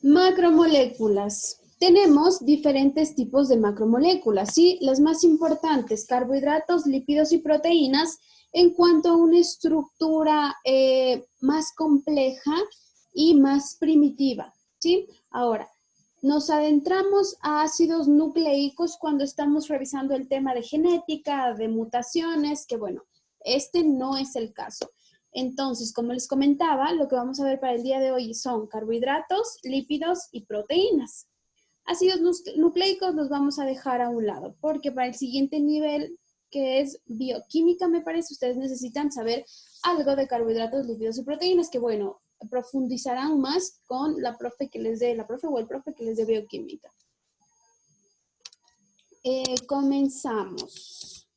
Macromoléculas. Tenemos diferentes tipos de macromoléculas, ¿sí? Las más importantes, carbohidratos, lípidos y proteínas, en cuanto a una estructura más compleja y más primitiva, ¿sí? Ahora, nos adentramos a ácidos nucleicos cuando estamos revisando el tema de genética, de mutaciones, que bueno, este no es el caso. Entonces, como les comentaba, lo que vamos a ver para el día de hoy son carbohidratos, lípidos y proteínas. Ácidos nucleicos los vamos a dejar a un lado, porque para el siguiente nivel, que es bioquímica, me parece, ustedes necesitan saber algo de carbohidratos, lípidos y proteínas, que bueno, profundizarán más con la profe que les dé, la profe o el profe que les dé bioquímica. Comenzamos.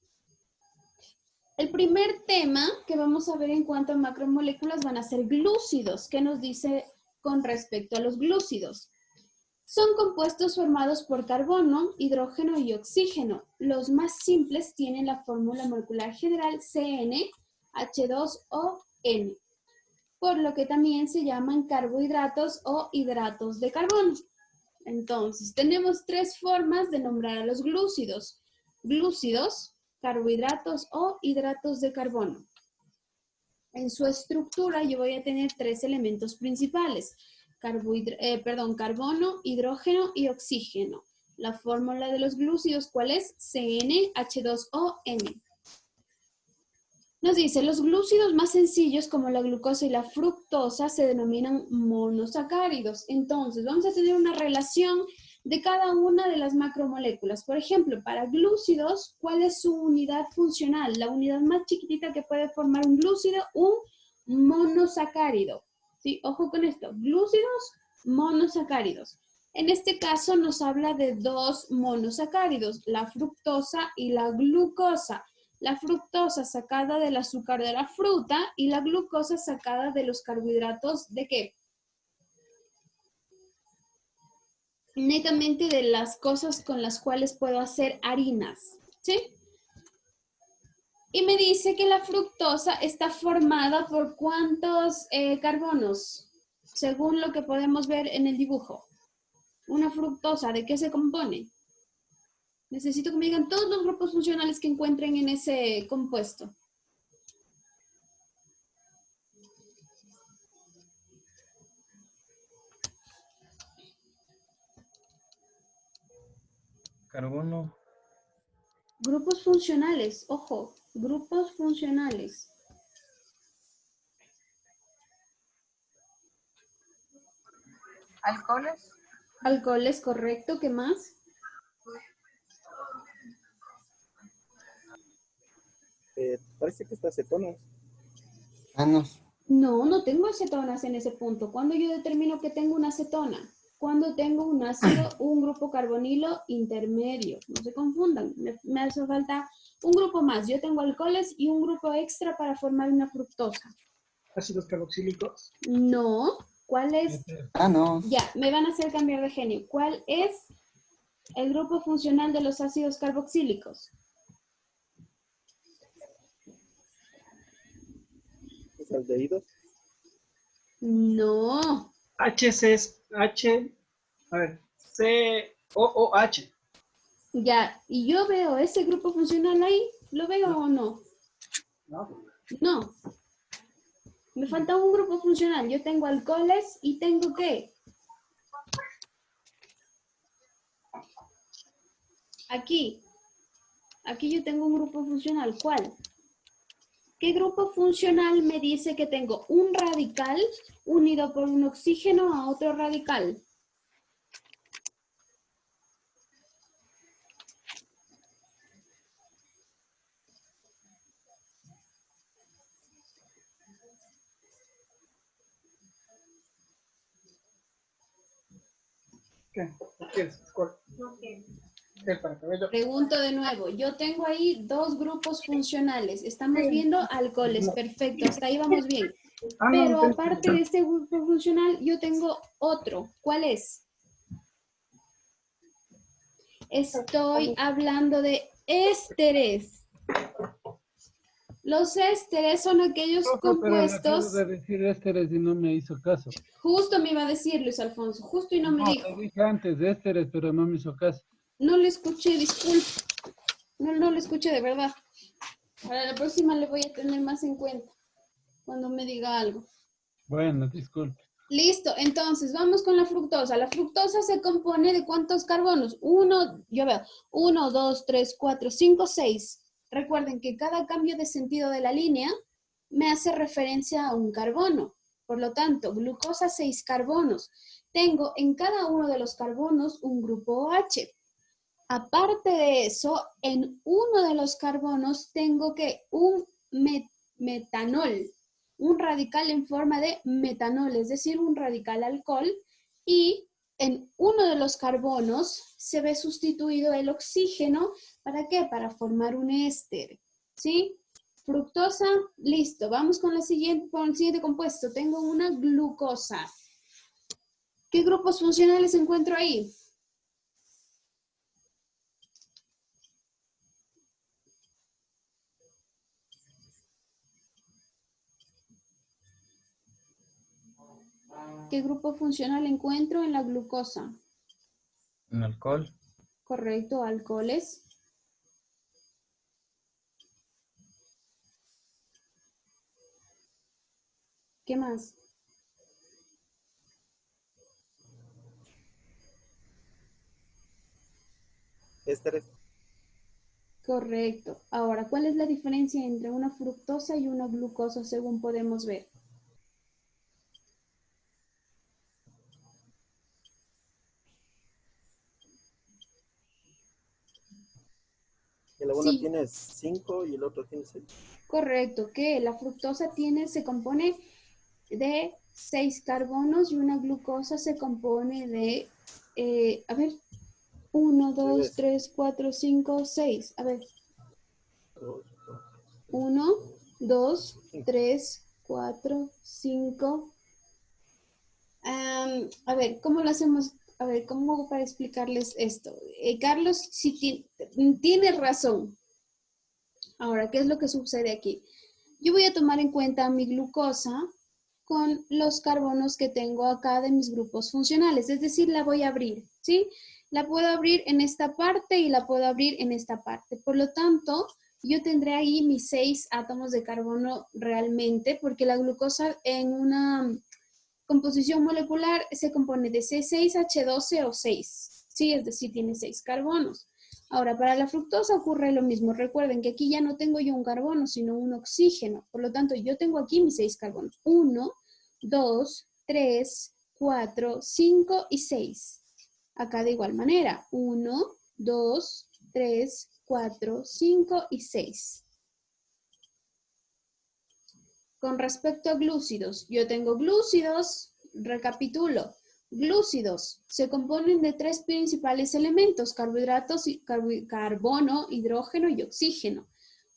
El primer tema que vamos a ver en cuanto a macromoléculas van a ser glúcidos. ¿Qué nos dice con respecto a los glúcidos? Son compuestos formados por carbono, hidrógeno y oxígeno. Los más simples tienen la fórmula molecular general CnH2ON, por lo que también se llaman carbohidratos o hidratos de carbono. Entonces, tenemos tres formas de nombrar a los glúcidos. Glúcidos, carbohidratos o hidratos de carbono. En su estructura yo voy a tener tres elementos principales. Carbono, hidrógeno y oxígeno. La fórmula de los glúcidos, ¿cuál es? CnH2ON. Nos dice, los glúcidos más sencillos como la glucosa y la fructosa se denominan monosacáridos. Entonces, vamos a tener una relación de cada una de las macromoléculas. Por ejemplo, para glúcidos, ¿cuál es su unidad funcional? La unidad más chiquitita que puede formar un glúcido, un monosacárido. ¿Sí? Ojo con esto, glúcidos, monosacáridos. En este caso nos habla de dos monosacáridos, la fructosa y la glucosa. La fructosa sacada del azúcar de la fruta y la glucosa sacada de los carbohidratos, ¿de qué? Netamente de las cosas con las cuales puedo hacer harinas, ¿sí? Y me dice que la fructosa está formada por ¿cuántos carbonos? Según lo que podemos ver en el dibujo. Una fructosa, ¿de qué se compone? Necesito que me digan todos los grupos funcionales que encuentren en ese compuesto. Carbono. Grupos funcionales, ojo, grupos funcionales. Alcoholes. Alcoholes, correcto, ¿qué más? Parece que está acetonas. No, no tengo acetonas en ese punto. ¿Cuándo yo determino que tengo una acetona? Cuando tengo un ácido, un grupo carbonilo intermedio. No se confundan, me hace falta un grupo más. Yo tengo alcoholes y un grupo extra para formar una fructosa. Ácidos carboxílicos. No, ¿cuál es? No. Ya, me van a hacer cambiar de genio. ¿Cuál es el grupo funcional de los ácidos carboxílicos? ¿Los aldehídos? No. COOH. Ya, y yo veo ese grupo funcional ahí, ¿lo veo o no? No. No. Me falta un grupo funcional. Yo tengo alcoholes y tengo ¿qué? Aquí. Aquí yo tengo un grupo funcional. ¿Cuál? ¿Qué grupo funcional me dice que tengo un radical unido por un oxígeno a otro radical? ¿Qué? ¿Qué quieres? ¿Cuál? Pregunto de nuevo. Yo tengo ahí dos grupos funcionales. Estamos viendo alcoholes. Perfecto. Hasta ahí vamos bien. Pero aparte de este grupo funcional, yo tengo otro. ¿Cuál es? Estoy hablando de ésteres. Los ésteres son aquellos Profe, pero le acabo compuestos, de decir ésteres y no me hizo caso. justo me iba a decir Luis Alfonso, justo y no me No, dijo. te dije antes ésteres, pero no me hizo caso. No le escuché, disculpe. No le escuché de verdad. Para la próxima le voy a tener más en cuenta cuando me diga algo. Bueno, disculpe. Listo, entonces vamos con la fructosa. La fructosa se compone de ¿cuántos carbonos? Yo veo, 1, 2, 3, 4, 5, 6. Recuerden que cada cambio de sentido de la línea me hace referencia a un carbono. Por lo tanto, glucosa 6 carbonos. Tengo en cada uno de los carbonos un grupo OH. Aparte de eso, en uno de los carbonos tengo que un metanol, un radical en forma de metanol, es decir, un radical alcohol, y en uno de los carbonos se ve sustituido el oxígeno, ¿para qué? Para formar un éster, ¿sí? Fructosa, listo. Vamos con el siguiente compuesto. Tengo una glucosa. ¿Qué grupos funcionales encuentro ahí? ¿Qué grupo funcional encuentro en la glucosa? Un alcohol. Correcto, alcoholes. ¿Qué más? Ésteres. Correcto. Ahora, ¿cuál es la diferencia entre una fructosa y una glucosa según podemos ver? El uno Sí, tiene 5 y el otro tiene 6. correcto, que la fructosa se compone de 6 carbonos y una glucosa se compone de, a ver, 1, 2, 3, 4, 5, 6. A ver, 1, 2, 3, 4, 5. A ver, ¿cómo lo hacemos? A ver, ¿cómo hago para explicarles esto? Carlos, sí tiene razón. Ahora, ¿qué es lo que sucede aquí? Yo voy a tomar en cuenta mi glucosa con los carbonos que tengo acá de mis grupos funcionales, es decir, la voy a abrir, ¿sí? La puedo abrir en esta parte y la puedo abrir en esta parte. Por lo tanto, yo tendré ahí mis 6 átomos de carbono realmente, porque la glucosa en una composición molecular se compone de C6H12 o 6, ¿sí? Es decir, tiene 6 carbonos. Ahora, para la fructosa ocurre lo mismo. Recuerden que aquí ya no tengo yo un carbono, sino un oxígeno. Por lo tanto, yo tengo aquí mis 6 carbonos. 1, 2, 3, 4, 5 y 6. Acá de igual manera. 1, 2, 3, 4, 5 y 6. Con respecto a glúcidos, yo tengo glúcidos, recapitulo. Glúcidos se componen de 3 principales elementos, carbohidratos, carbono, hidrógeno y oxígeno.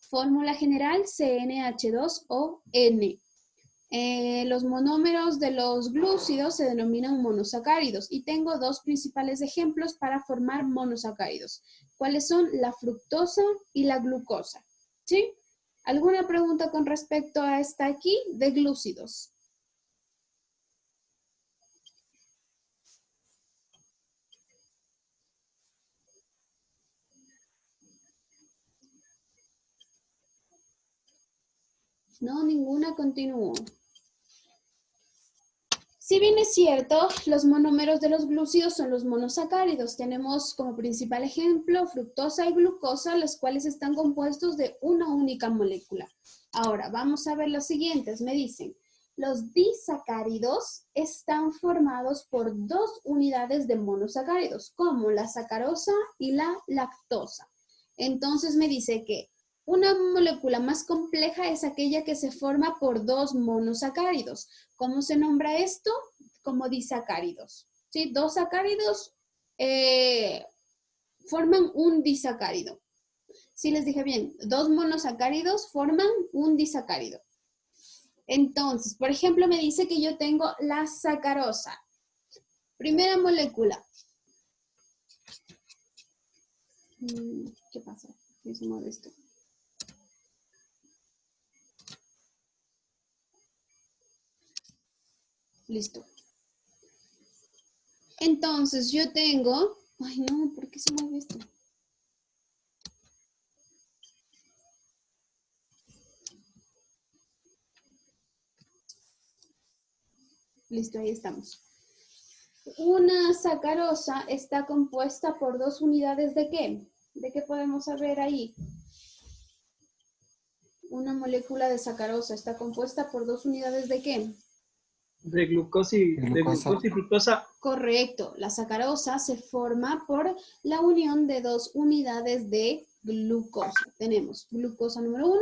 Fórmula general CnH2O N. Los monómeros de los glúcidos se denominan monosacáridos y tengo 2 principales ejemplos para formar monosacáridos. ¿Cuáles son? La fructosa y la glucosa. ¿Sí? ¿Alguna pregunta con respecto a esta aquí de glúcidos? No, ninguna, continúo. Si bien es cierto, los monómeros de los glúcidos son los monosacáridos. Tenemos como principal ejemplo fructosa y glucosa, los cuales están compuestos de una única molécula. Ahora, vamos a ver los siguientes. Me dicen, los disacáridos están formados por 2 unidades de monosacáridos, como la sacarosa y la lactosa. Entonces me dice que una molécula más compleja es aquella que se forma por 2 monosacáridos. ¿Cómo se nombra esto? Como disacáridos. ¿Sí? 2 sacáridos forman un disacárido. Sí, les dije bien, 2 monosacáridos forman un disacárido. Entonces, por ejemplo, me dice que yo tengo la sacarosa. Primera molécula. ¿Qué pasa? ¿Qué se mueve esto? Listo. Entonces, yo tengo... Ay, no, ¿por qué se mueve esto? Listo, ahí estamos. Una sacarosa está compuesta por 2 unidades ¿de qué? ¿De qué podemos saber ahí? Una molécula de sacarosa está compuesta por 2 unidades ¿de qué? De glucosa y fructosa. Correcto. La sacarosa se forma por la unión de 2 unidades de glucosa. Tenemos glucosa número 1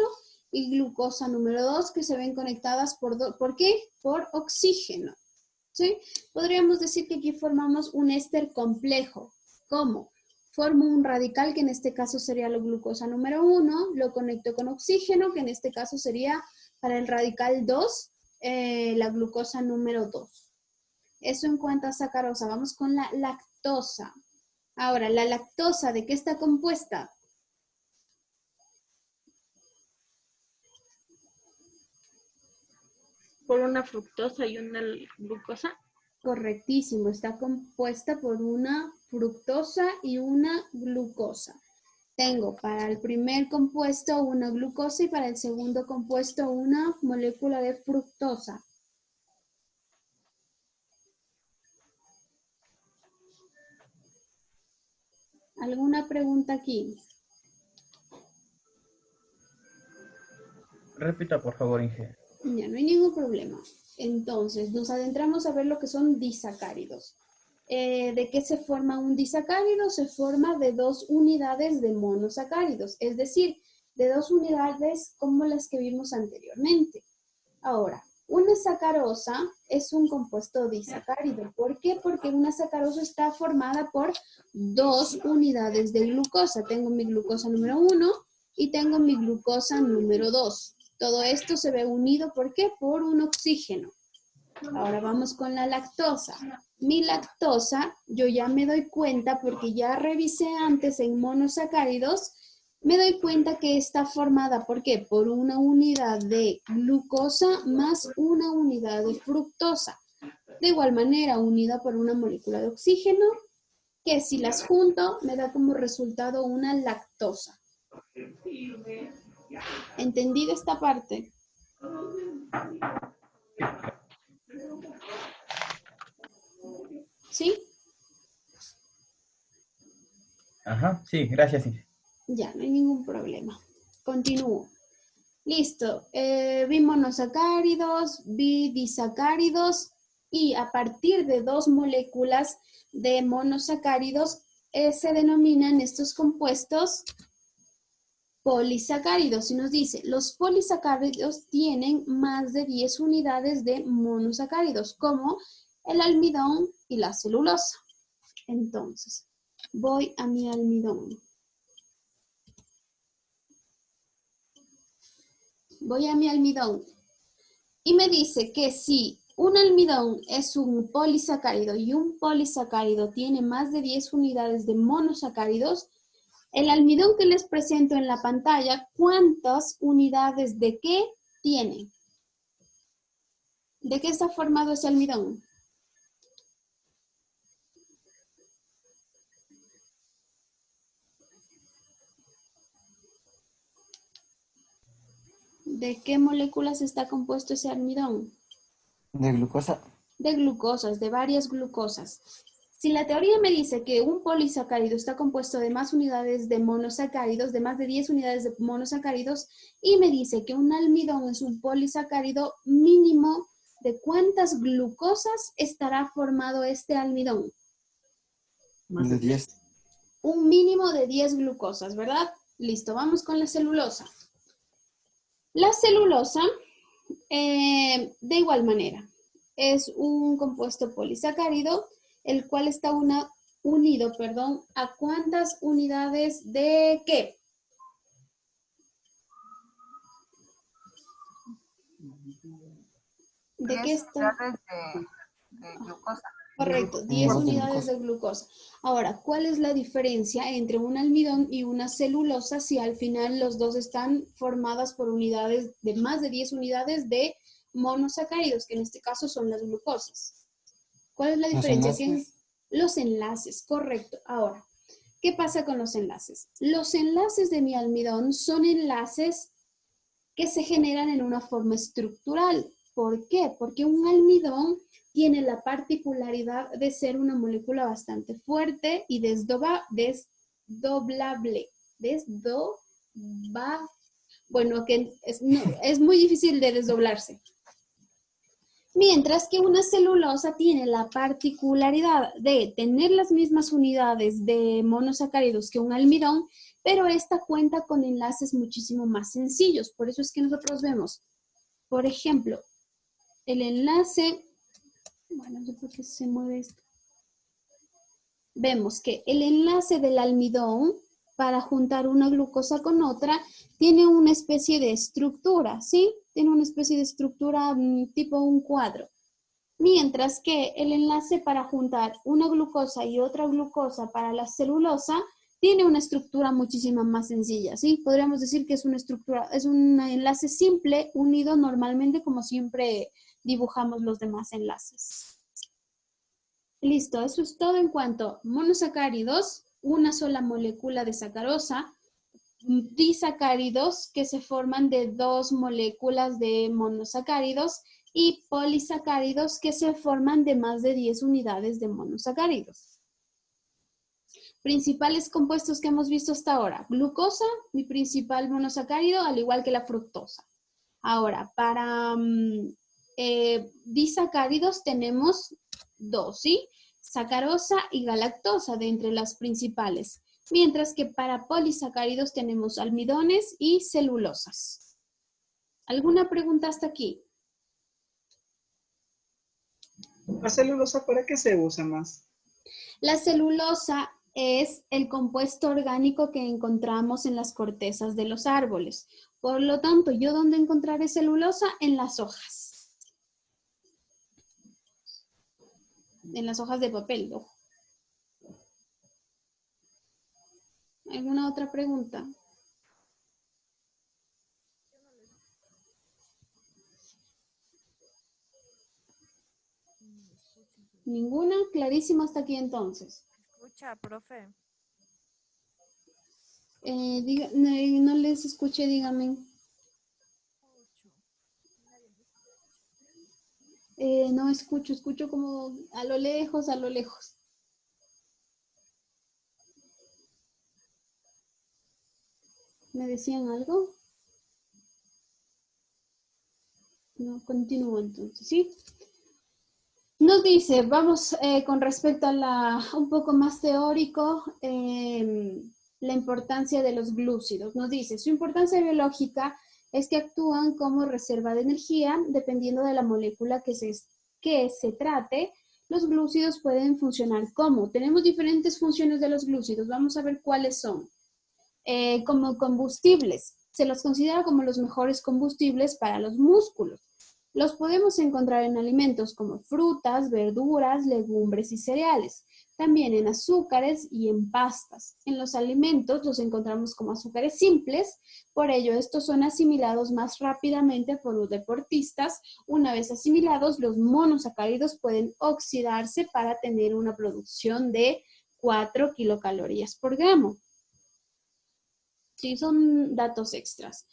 y glucosa número 2 que se ven conectadas ¿por qué? Por oxígeno. ¿Sí? Podríamos decir que aquí formamos un éster complejo. ¿Cómo? Formo un radical que en este caso sería la glucosa número 1, lo conecto con oxígeno, que en este caso sería para el radical 2, la glucosa número 2. Eso en cuanto a sacarosa. Vamos con la lactosa. Ahora, la lactosa, ¿de qué está compuesta? Por una fructosa y una glucosa. Correctísimo, está compuesta por una fructosa y una glucosa. Tengo para el primer compuesto una glucosa y para el segundo compuesto una molécula de fructosa. ¿Alguna pregunta aquí? Repita, por favor, Inge. Ya, no hay ningún problema. Entonces, nos adentramos a ver lo que son disacáridos. ¿De qué se forma un disacárido? Se forma de 2 unidades de monosacáridos, es decir, de 2 unidades como las que vimos anteriormente. Ahora, una sacarosa es un compuesto disacárido. ¿Por qué? Porque una sacarosa está formada por 2 unidades de glucosa. Tengo mi glucosa número 1 y tengo mi glucosa número 2. Todo esto se ve unido, ¿por qué? Por un oxígeno. Ahora vamos con la lactosa. Mi lactosa, yo ya me doy cuenta, porque ya revisé antes en monosacáridos, me doy cuenta que está formada, ¿por qué? Por una unidad de glucosa más una unidad de fructosa. De igual manera, unida por una molécula de oxígeno, que si las junto, me da como resultado una lactosa. ¿Entendido esta parte? ¿Sí? Ajá, sí, gracias, Inge. Ya, no hay ningún problema. Continúo. Listo. Vi monosacáridos, vi disacáridos y a partir de 2 moléculas de monosacáridos se denominan estos compuestos polisacáridos. Y nos dice, los polisacáridos tienen más de 10 unidades de monosacáridos, como el almidón y la celulosa. Entonces, voy a mi almidón. Voy a mi almidón. Y me dice que si un almidón es un polisacárido y un polisacárido tiene más de 10 unidades de monosacáridos, el almidón que les presento en la pantalla, ¿cuántas unidades de qué tiene? ¿De qué está formado ese almidón? ¿De qué moléculas está compuesto ese almidón? De glucosa. De glucosas, de varias glucosas. Si la teoría me dice que un polisacárido está compuesto de más unidades de monosacáridos, de más de 10 unidades de monosacáridos, y me dice que un almidón es un polisacárido mínimo, ¿de cuántas glucosas estará formado este almidón? De 10. Un mínimo de 10 glucosas, ¿verdad? Listo, vamos con la celulosa. La celulosa, de igual manera, es un compuesto polisacárido, el cual está unido, ¿a cuántas unidades de qué? ¿De qué está? De glucosa. Correcto, 10 unidades de glucosa. Ahora, ¿cuál es la diferencia entre un almidón y una celulosa si al final los dos están formadas por unidades de más de 10 unidades de monosacáridos, que en este caso son las glucosas. ¿Cuál es la Los diferencia? enlaces. Los enlaces, correcto. Ahora, ¿qué pasa con los enlaces? Los enlaces de mi almidón son enlaces que se generan en una forma estructural. ¿Por qué? Porque un almidón tiene la particularidad de ser una molécula bastante fuerte y desdoblable. Bueno, que es muy difícil de desdoblarse. Mientras que una celulosa tiene la particularidad de tener las mismas unidades de monosacáridos que un almidón, pero esta cuenta con enlaces muchísimo más sencillos. Por eso es que nosotros vemos, por ejemplo, el enlace, bueno, yo creo que se mueve esto. Vemos que el enlace del almidón para juntar una glucosa con otra tiene una especie de estructura, ¿sí? Tiene una especie de estructura tipo un cuadro. Mientras que el enlace para juntar una glucosa y otra glucosa para la celulosa tiene una estructura muchísimo más sencilla, ¿sí? Podríamos decir que es una estructura, es un enlace simple unido normalmente como siempre dibujamos los demás enlaces. Listo, eso es todo en cuanto a monosacáridos, una sola molécula de sacarosa, disacáridos que se forman de 2 moléculas de monosacáridos y polisacáridos que se forman de más de 10 unidades de monosacáridos. Principales compuestos que hemos visto hasta ahora. Glucosa, mi principal monosacárido, al igual que la fructosa. Ahora, para disacáridos tenemos 2, ¿sí? Sacarosa y galactosa de entre las principales. Mientras que para polisacáridos tenemos almidones y celulosas. ¿Alguna pregunta hasta aquí? ¿La celulosa para qué se usa más? La celulosa es el compuesto orgánico que encontramos en las cortezas de los árboles. Por lo tanto, ¿yo dónde encontraré celulosa? En las hojas. En las hojas de papel, ojo. ¿Alguna otra pregunta? ¿Ninguna? Clarísimo hasta aquí entonces. Escucha, profe. No les escuché, dígame. No escucho como a lo lejos, a lo lejos. ¿Me decían algo? No, continúo entonces, ¿sí? Nos dice, vamos con respecto a un poco más teórico, la importancia de los glúcidos. Nos dice, su importancia biológica es que actúan como reserva de energía, dependiendo de la molécula que se trate. Los glúcidos pueden funcionar como, tenemos diferentes funciones de los glúcidos, vamos a ver cuáles son. Como combustibles, se los considera como los mejores combustibles para los músculos. Los podemos encontrar en alimentos como frutas, verduras, legumbres y cereales. También en azúcares y en pastas. En los alimentos los encontramos como azúcares simples, por ello estos son asimilados más rápidamente por los deportistas. Una vez asimilados, los monosacáridos pueden oxidarse para tener una producción de 4 kilocalorías por gramo. Sí, son datos extras.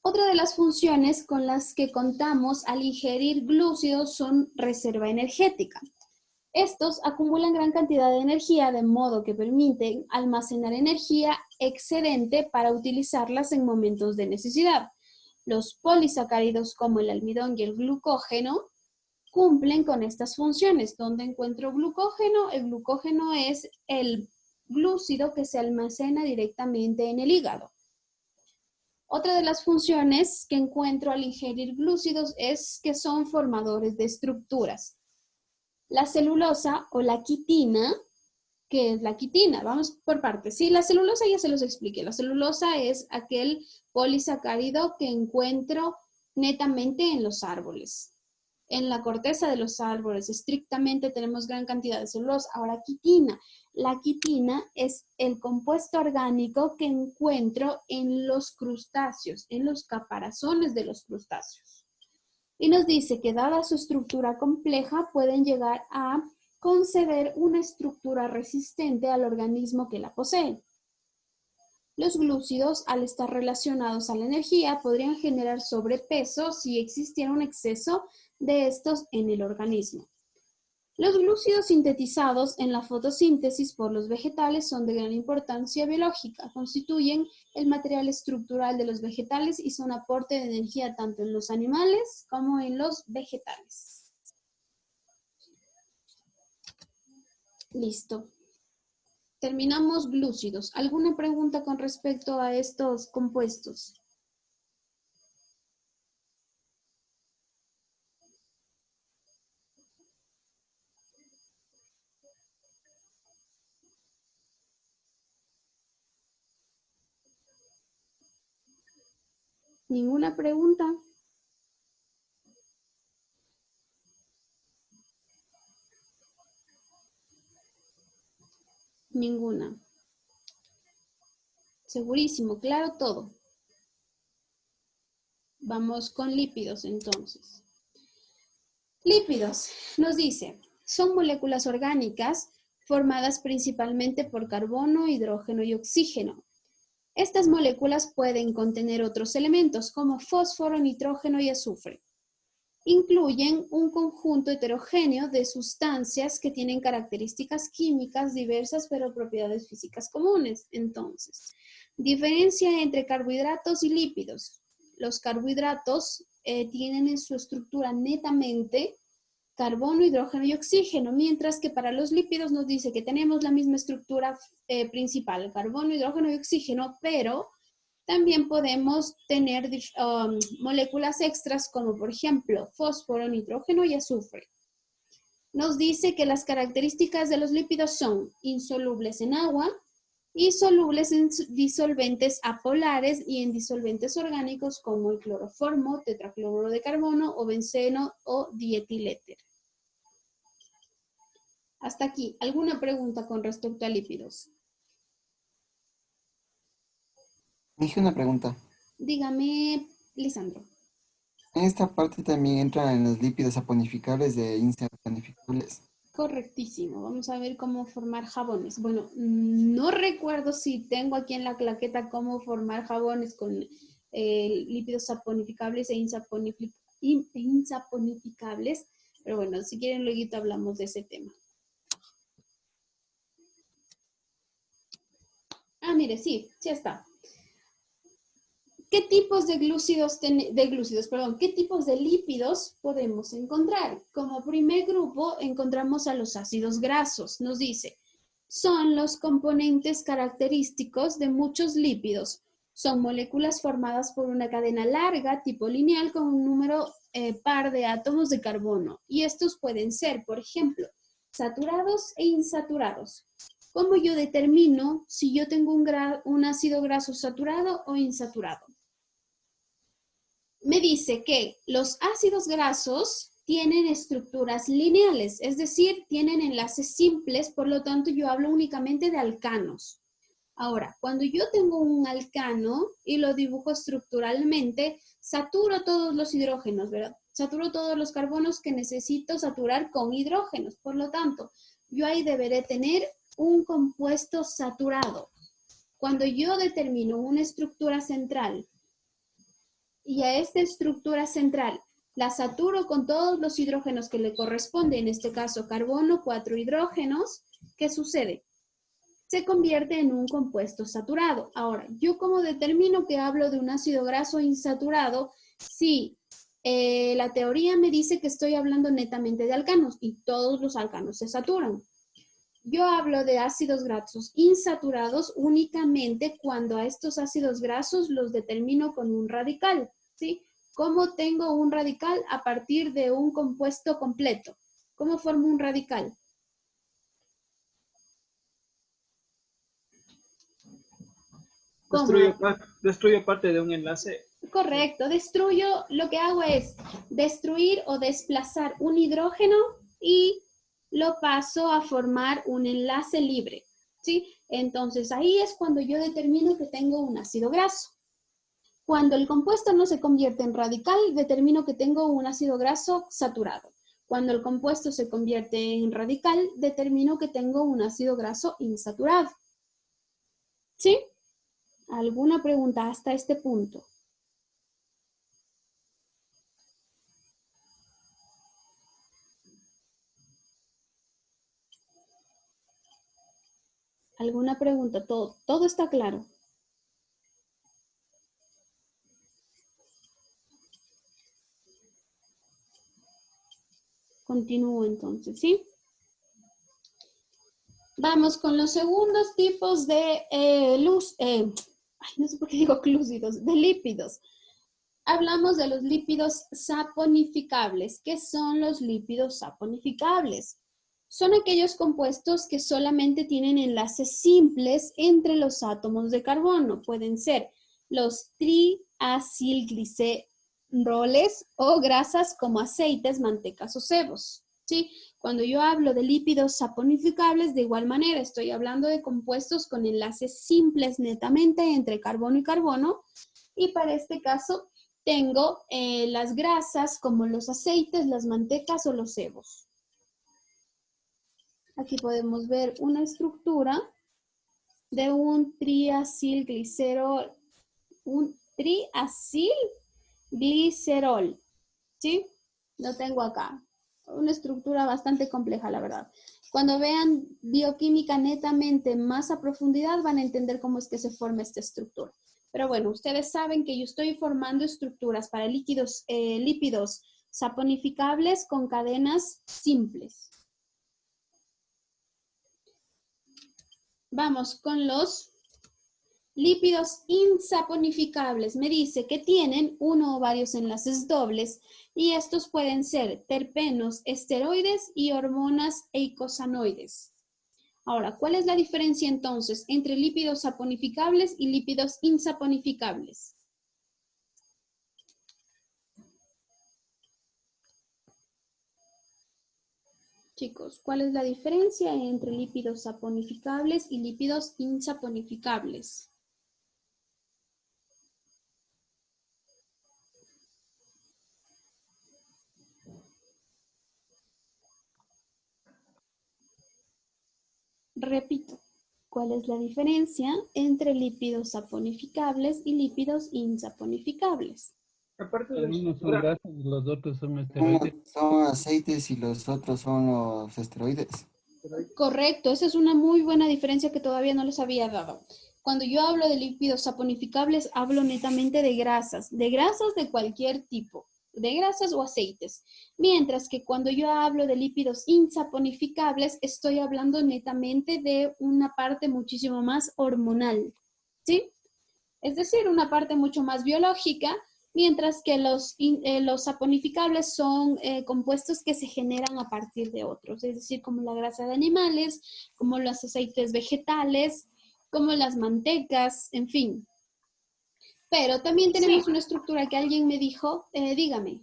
Otra de las funciones con las que contamos al ingerir glúcidos son reserva energética. Estos acumulan gran cantidad de energía de modo que permiten almacenar energía excedente para utilizarlas en momentos de necesidad. Los polisacáridos como el almidón y el glucógeno cumplen con estas funciones. ¿Dónde encuentro glucógeno? El glucógeno es el glúcido que se almacena directamente en el hígado. Otra de las funciones que encuentro al ingerir glúcidos es que son formadores de estructuras. La celulosa o la quitina, ¿qué es la quitina? Vamos por partes. Sí, la celulosa ya se los expliqué. La celulosa es aquel polisacárido que encuentro netamente en los árboles. En la corteza de los árboles estrictamente tenemos gran cantidad de celulosa. Ahora, quitina. La quitina es el compuesto orgánico que encuentro en los crustáceos, en los caparazones de los crustáceos. Y nos dice que dada su estructura compleja, pueden llegar a conceder una estructura resistente al organismo que la posee. Los glúcidos, al estar relacionados a la energía, podrían generar sobrepeso si existiera un exceso de estos en el organismo. Los glúcidos sintetizados en la fotosíntesis por los vegetales son de gran importancia biológica, constituyen el material estructural de los vegetales y son aporte de energía tanto en los animales como en los vegetales. Listo. Terminamos glúcidos. ¿Alguna pregunta con respecto a estos compuestos? ¿Ninguna pregunta? Ninguna. Segurísimo, claro todo. Vamos con lípidos entonces. Lípidos, nos dice, son moléculas orgánicas formadas principalmente por carbono, hidrógeno y oxígeno. Estas moléculas pueden contener otros elementos como fósforo, nitrógeno y azufre. Incluyen un conjunto heterogéneo de sustancias que tienen características químicas diversas pero propiedades físicas comunes. Entonces, diferencia entre carbohidratos y lípidos. Los carbohidratos tienen en su estructura netamente carbono, hidrógeno y oxígeno, mientras que para los lípidos nos dice que tenemos la misma estructura principal, carbono, hidrógeno y oxígeno, pero también podemos tener moléculas extras como por ejemplo fósforo, nitrógeno y azufre. Nos dice que las características de los lípidos son insolubles en agua y solubles en disolventes apolares y en disolventes orgánicos como el cloroformo, tetracloruro de carbono o benceno o dietiléter. Hasta aquí. ¿Alguna pregunta con respecto a lípidos? Dije una pregunta. Dígame, Lisandro. En esta parte también entran los lípidos saponificables e insaponificables. Correctísimo. Vamos a ver cómo formar jabones. Bueno, no recuerdo si tengo aquí en la claqueta cómo formar jabones con lípidos saponificables e insaponificables, pero bueno, si quieren luego hablamos de ese tema. Ah, mire, sí está. ¿Qué tipos de qué tipos de lípidos podemos encontrar? Como primer grupo encontramos a los ácidos grasos. Nos dice, son los componentes característicos de muchos lípidos. Son moléculas formadas por una cadena larga, tipo lineal, con un número par de átomos de carbono. Y estos pueden ser, por ejemplo, saturados e insaturados. ¿Cómo yo determino si yo tengo un ácido graso saturado o insaturado? Me dice que los ácidos grasos tienen estructuras lineales, es decir, tienen enlaces simples, por lo tanto yo hablo únicamente de alcanos. Ahora, cuando yo tengo un alcano y lo dibujo estructuralmente, saturo todos los hidrógenos, ¿verdad? Saturo todos los carbonos que necesito saturar con hidrógenos, por lo tanto, yo ahí deberé tener un compuesto saturado. Cuando yo determino una estructura central y a esta estructura central la saturo con todos los hidrógenos que le corresponde, en este caso carbono, 4 hidrógenos, ¿qué sucede? Se convierte en un compuesto saturado. Ahora, ¿yo cómo determino que hablo de un ácido graso insaturado si la teoría me dice que estoy hablando netamente de alcanos y todos los alcanos se saturan? Yo hablo de ácidos grasos insaturados únicamente cuando a estos ácidos grasos los determino con un radical, ¿sí? ¿Cómo tengo un radical? A partir de un compuesto completo. ¿Cómo formo un radical? Destruyo parte de un enlace. Correcto, lo que hago es destruir o desplazar un hidrógeno y lo paso a formar un enlace libre, ¿sí? Entonces ahí es cuando yo determino que tengo un ácido graso. Cuando el compuesto no se convierte en radical, determino que tengo un ácido graso saturado. Cuando el compuesto se convierte en radical, determino que tengo un ácido graso insaturado. ¿Sí? ¿Alguna pregunta hasta este punto? ¿Alguna pregunta? Todo está claro. Continúo entonces, ¿sí? Vamos con los segundos tipos de no sé por qué digo glúcidos, de lípidos. Hablamos de los lípidos saponificables. ¿Qué son los lípidos saponificables? Son aquellos compuestos que solamente tienen enlaces simples entre los átomos de carbono. Pueden ser los triacilgliceroles o grasas como aceites, mantecas o cebos. ¿Sí? Cuando yo hablo de lípidos saponificables, de igual manera estoy hablando de compuestos con enlaces simples netamente entre carbono y carbono. Y para este caso tengo las grasas como los aceites, las mantecas o los cebos. Aquí podemos ver una estructura de un triacilglicerol, ¿sí? Lo tengo acá. Una estructura bastante compleja, la verdad. Cuando vean bioquímica netamente más a profundidad, van a entender cómo es que se forma esta estructura. Pero bueno, ustedes saben que yo estoy formando estructuras para lípidos saponificables con cadenas simples. Vamos con los lípidos insaponificables. Me dice que tienen uno o varios enlaces dobles y estos pueden ser terpenos, esteroides y hormonas eicosanoides. Ahora, ¿cuál es la diferencia entonces entre lípidos saponificables y lípidos insaponificables? Chicos, ¿cuál es la diferencia entre lípidos saponificables y lípidos insaponificables? Repito, ¿cuál es la diferencia entre lípidos saponificables y lípidos insaponificables? Aparte de la Unos son estructura, grasas y los otros son esteroides. Unos son aceites y los otros son los esteroides. Correcto, esa es una muy buena diferencia que todavía no les había dado. Cuando yo hablo de lípidos saponificables, hablo netamente de grasas de cualquier tipo, de grasas o aceites. Mientras que cuando yo hablo de lípidos insaponificables, estoy hablando netamente de una parte muchísimo más hormonal, ¿sí? Es decir, una parte mucho más biológica, mientras que los saponificables son compuestos que se generan a partir de otros, es decir, como la grasa de animales, como los aceites vegetales, como las mantecas, en fin. Pero también tenemos una estructura que alguien me dijo, dígame.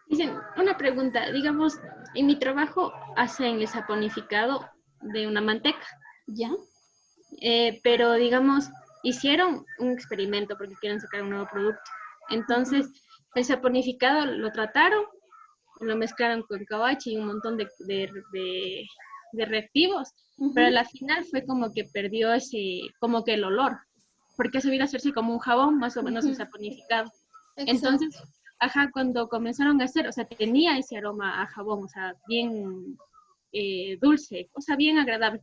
Dicen, una pregunta, digamos, en mi trabajo hacen el saponificado de una manteca, ¿Ya? pero digamos, hicieron un experimento porque quieren sacar un nuevo producto. Entonces, el saponificado lo trataron, lo mezclaron con caobache y un montón de reactivos, pero a la final fue como que perdió como que el olor, porque eso iba a hacerse como un jabón, más o menos el saponificado. Entonces, cuando comenzaron a hacer, o sea, tenía ese aroma a jabón, o sea, bien dulce, o sea, bien agradable,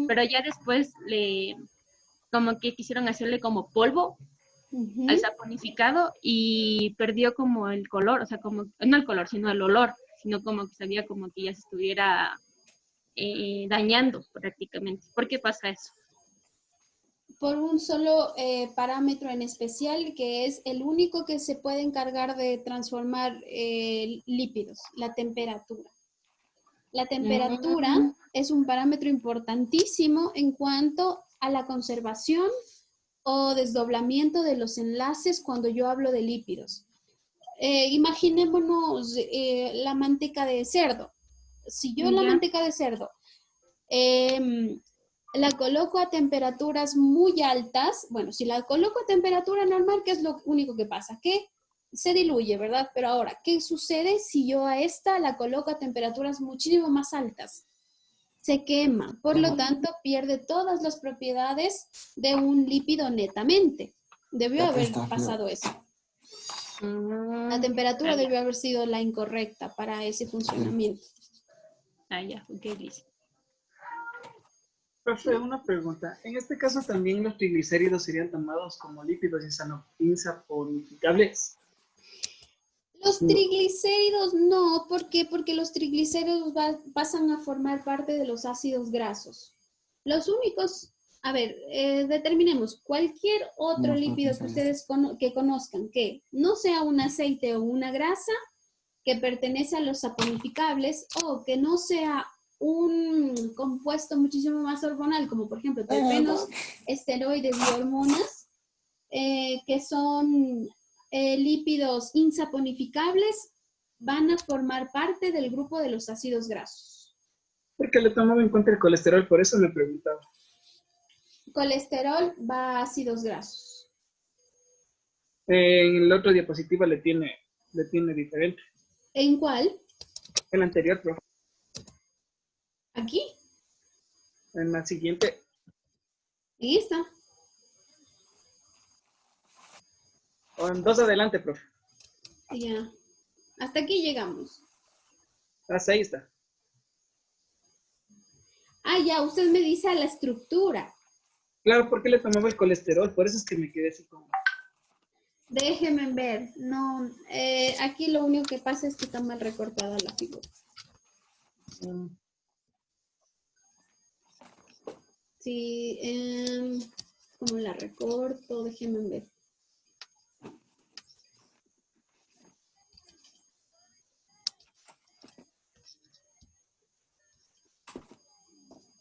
pero ya después como que quisieron hacerle como polvo al saponificado y perdió como el color, o sea, como, no el color, sino el olor, sino como que sabía como que ya se estuviera dañando prácticamente. ¿Por qué pasa eso? Por un solo parámetro en especial, que es el único que se puede encargar de transformar lípidos, la temperatura. La temperatura es un parámetro importantísimo en cuanto a la conservación o desdoblamiento de los enlaces cuando yo hablo de lípidos. Imaginémonos la manteca de cerdo. Si yo la manteca de cerdo la coloco a temperaturas muy altas, bueno, si la coloco a temperatura normal, ¿qué es lo único que pasa? Que se diluye, ¿verdad? Pero ahora, ¿qué sucede si yo a esta la coloco a temperaturas muchísimo más altas? Se quema, por lo tanto pierde todas las propiedades de un lípido netamente. Debió Ya haber está, pasado eso. La Mm, temperatura ah, ya. debió haber sido la incorrecta para ese funcionamiento. Ah, ya, ok, listo. Profe, una pregunta. En este caso también los triglicéridos serían tomados como lípidos insaponificables. Los triglicéridos no, ¿por qué? Porque los triglicéridos pasan a formar parte de los ácidos grasos. Los únicos, a ver, determinemos cualquier otro No, lípido que ustedes que conozcan que no sea un aceite o una grasa que pertenece a los saponificables o que no sea un compuesto muchísimo más hormonal, como por ejemplo terpenos, esteroides y hormonas, que son lípidos insaponificables, van a formar parte del grupo de los ácidos grasos. Porque le tomaba en cuenta el colesterol, por eso me preguntaba. Colesterol va a ácidos grasos. En el otro diapositiva le tiene diferente. ¿En cuál? El anterior, profe. Aquí. En la siguiente. Ahí está. O en dos adelante, profe. Ya. Hasta aquí llegamos. Hasta ahí está. Ah, ya, usted me dice a la estructura. Claro, porque le tomaba el colesterol, por eso es que me quedé así como... Déjenme ver. No, aquí lo único que pasa es que está mal recortada la figura. Sí, ¿cómo la recorto? Déjenme ver.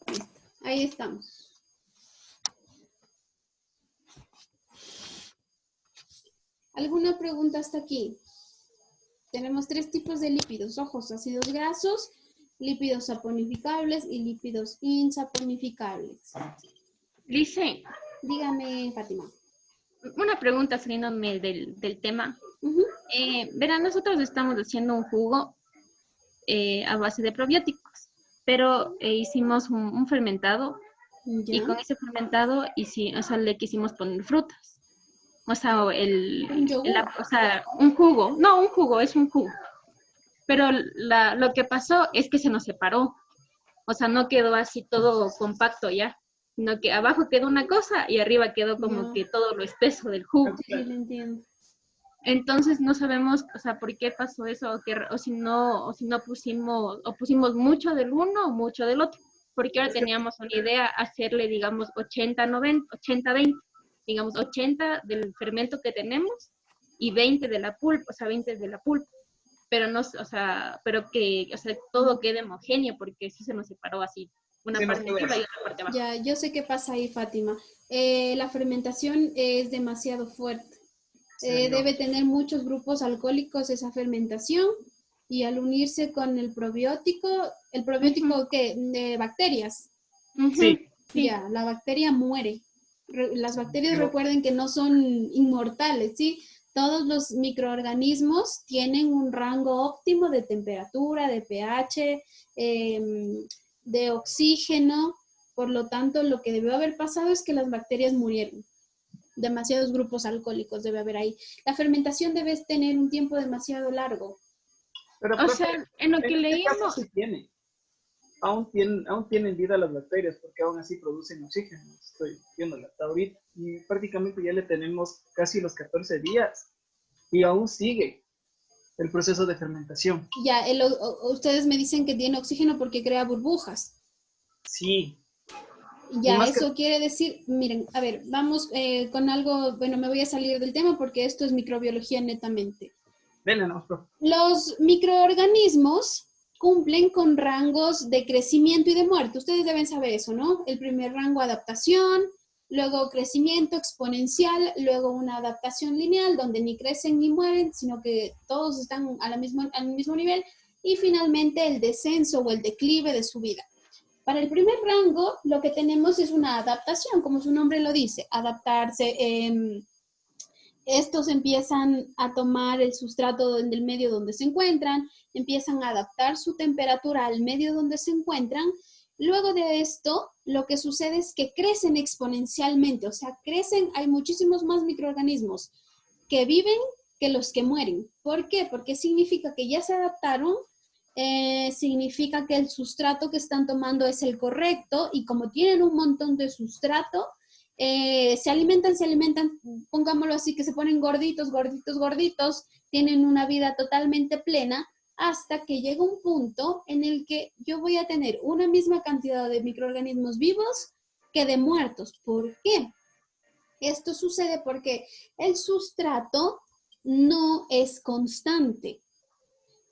Listo, ahí estamos. ¿Alguna pregunta hasta aquí? Tenemos tres tipos de lípidos, ojos, ácidos grasos, lípidos saponificables y lípidos insaponificables. Lice, Dígame, Fátima. una pregunta saliéndome del tema. Ujú. Verán, nosotros estamos haciendo un jugo a base de probióticos, pero hicimos un fermentado y Ya. con ese fermentado le quisimos poner frutas. O sea, Un yogur. un jugo. No, un jugo, es un jugo. Pero lo que pasó es que se nos separó. O sea, no quedó así todo compacto ya, sino que abajo quedó una cosa y arriba quedó como Ya. que todo lo espeso del jugo. Sí, lo entiendo. Entonces no sabemos, o sea, por qué pasó eso, o si no pusimos mucho del uno o mucho del otro. Porque ahora teníamos una idea, hacerle, digamos, 80-90, 80-20, digamos, 80 del fermento que tenemos y 20 de la pulpa, o sea, 20 de la pulpa. Pero no, o sea, todo quede homogéneo, porque sí se nos separó así, una Sí, no parte quedó arriba y así. otra parte abajo. Ya, yo sé qué pasa ahí, Fátima. La fermentación es demasiado fuerte. Debe tener muchos grupos alcohólicos esa fermentación y al unirse con el probiótico ¿qué? De bacterias. Ujú, Sí. sí. Ya, la bacteria muere. Las bacterias Pero- recuerden que no son inmortales, ¿sí? Todos los microorganismos tienen un rango óptimo de temperatura, de pH, de oxígeno. Por lo tanto, lo que debió haber pasado es que las bacterias murieron. Demasiados grupos alcohólicos debe haber ahí. La fermentación debe tener un tiempo demasiado largo. Pero, O profe, sea, en lo que en este caso leímos, sí tiene. Aún tienen vida las bacterias porque aún así producen oxígeno. Estoy viéndolo hasta ahorita. Y prácticamente ya le tenemos casi los 14 días. Y aún sigue el proceso de fermentación. Ya, ustedes me dicen que tiene oxígeno porque crea burbujas. Sí. Ya, más que- eso quiere decir, miren, a ver, vamos con algo, bueno, me voy a salir del tema porque esto es microbiología netamente. Denle, no, profe. Los microorganismos cumplen con rangos de crecimiento y de muerte. Ustedes deben saber eso, ¿no? El primer rango, adaptación, luego crecimiento exponencial, luego una adaptación lineal, donde ni crecen ni mueren, sino que todos están al mismo nivel, y finalmente el descenso o el declive de su vida. Para el primer rango, lo que tenemos es una adaptación, como su nombre lo dice, adaptarse. Estos empiezan a tomar el sustrato del medio donde se encuentran, empiezan a adaptar su temperatura al medio donde se encuentran. Luego de esto, lo que sucede es que crecen exponencialmente, o sea, crecen, hay muchísimos más microorganismos que viven que los que mueren. ¿Por qué? Porque significa que ya se adaptaron, significa que el sustrato que están tomando es el correcto y como tienen un montón de sustrato, se alimentan, pongámoslo así, que se ponen gorditos, gorditos, gorditos, tienen una vida totalmente plena hasta que llega un punto en el que yo voy a tener una misma cantidad de microorganismos vivos que de muertos. ¿Por qué? Esto sucede porque el sustrato no es constante.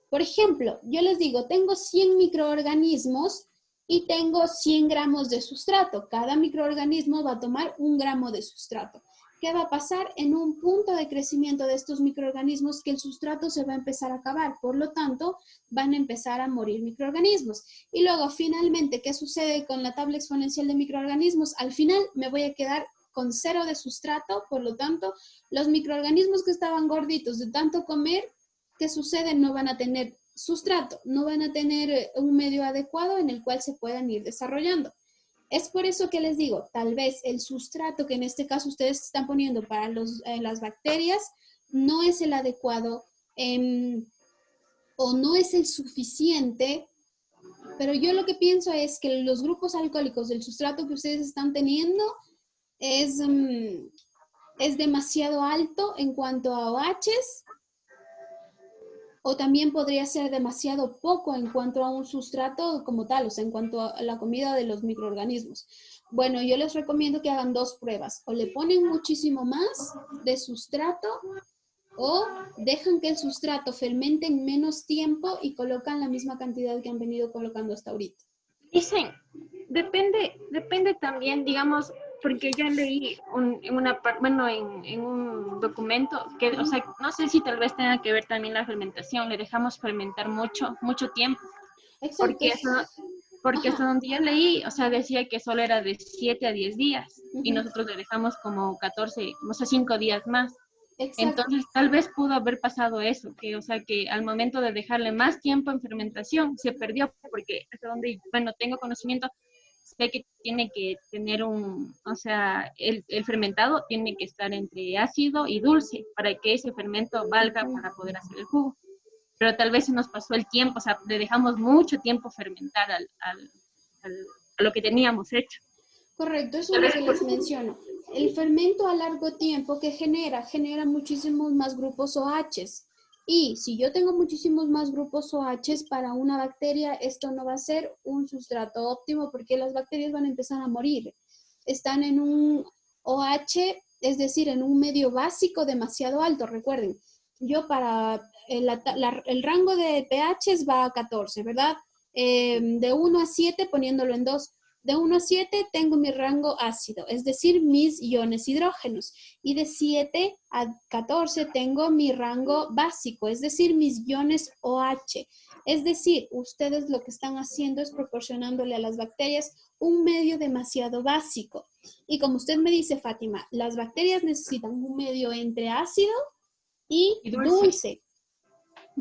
Por ejemplo, yo les digo, tengo 100 microorganismos y tengo 100 gramos de sustrato. Cada microorganismo va a tomar 1 gramo de sustrato. ¿Qué va a pasar? En un punto de crecimiento de estos microorganismos que el sustrato se va a empezar a acabar. Por lo tanto, van a empezar a morir microorganismos. Y luego, finalmente, ¿qué sucede con la tabla exponencial de microorganismos? Al final me voy a quedar con 0 de sustrato. Por lo tanto, los microorganismos que estaban gorditos de tanto comer, ¿qué sucede? No van a tener sustrato, no van a tener un medio adecuado en el cual se puedan ir desarrollando. Es por eso que les digo, tal vez el sustrato que en este caso ustedes están poniendo para las bacterias no es el adecuado o no es el suficiente, pero yo lo que pienso es que los grupos alcohólicos del sustrato que ustedes están teniendo es demasiado alto en cuanto a OHs, o también podría ser demasiado poco en cuanto a un sustrato como tal, o sea, en cuanto a la comida de los microorganismos. Bueno, yo les recomiendo que hagan 2 pruebas. O le ponen muchísimo más de sustrato o dejan que el sustrato fermente en menos tiempo y colocan la misma cantidad que han venido colocando hasta ahorita. Dicen, depende también, digamos, porque yo leí en un documento que, o sea, no sé si tal vez tenga que ver también la fermentación, le dejamos fermentar mucho tiempo, Exacto. porque hasta donde yo leí, o sea, decía que solo era de 7 a 10 días y Ujú. nosotros le dejamos como 14, o sea, 5 días más. Exacto. Entonces, tal vez pudo haber pasado eso, que, o sea, que al momento de dejarle más tiempo en fermentación, se perdió, porque hasta donde, bueno, tengo conocimiento, sé que tiene que tener o sea, el fermentado tiene que estar entre ácido y dulce para que ese fermento valga para poder hacer el jugo. Pero tal vez se nos pasó el tiempo, o sea, le dejamos mucho tiempo fermentar a lo que teníamos hecho. Correcto, eso es lo que les menciono. El fermento a largo tiempo que genera muchísimos más grupos OHs. Y si yo tengo muchísimos más grupos OHs para una bacteria, esto no va a ser un sustrato óptimo porque las bacterias van a empezar a morir. Están en un OH, es decir, en un medio básico demasiado alto. Recuerden, yo para el rango de pHs va a 14, ¿verdad? De 1 a 7 poniéndolo en 2. De 1 a 7 tengo mi rango ácido, es decir, mis iones hidrógenos. Y de 7 a 14 tengo mi rango básico, es decir, mis iones OH. Es decir, ustedes lo que están haciendo es proporcionándole a las bacterias un medio demasiado básico. Y como usted me dice, Fátima, las bacterias necesitan un medio entre ácido y dulce.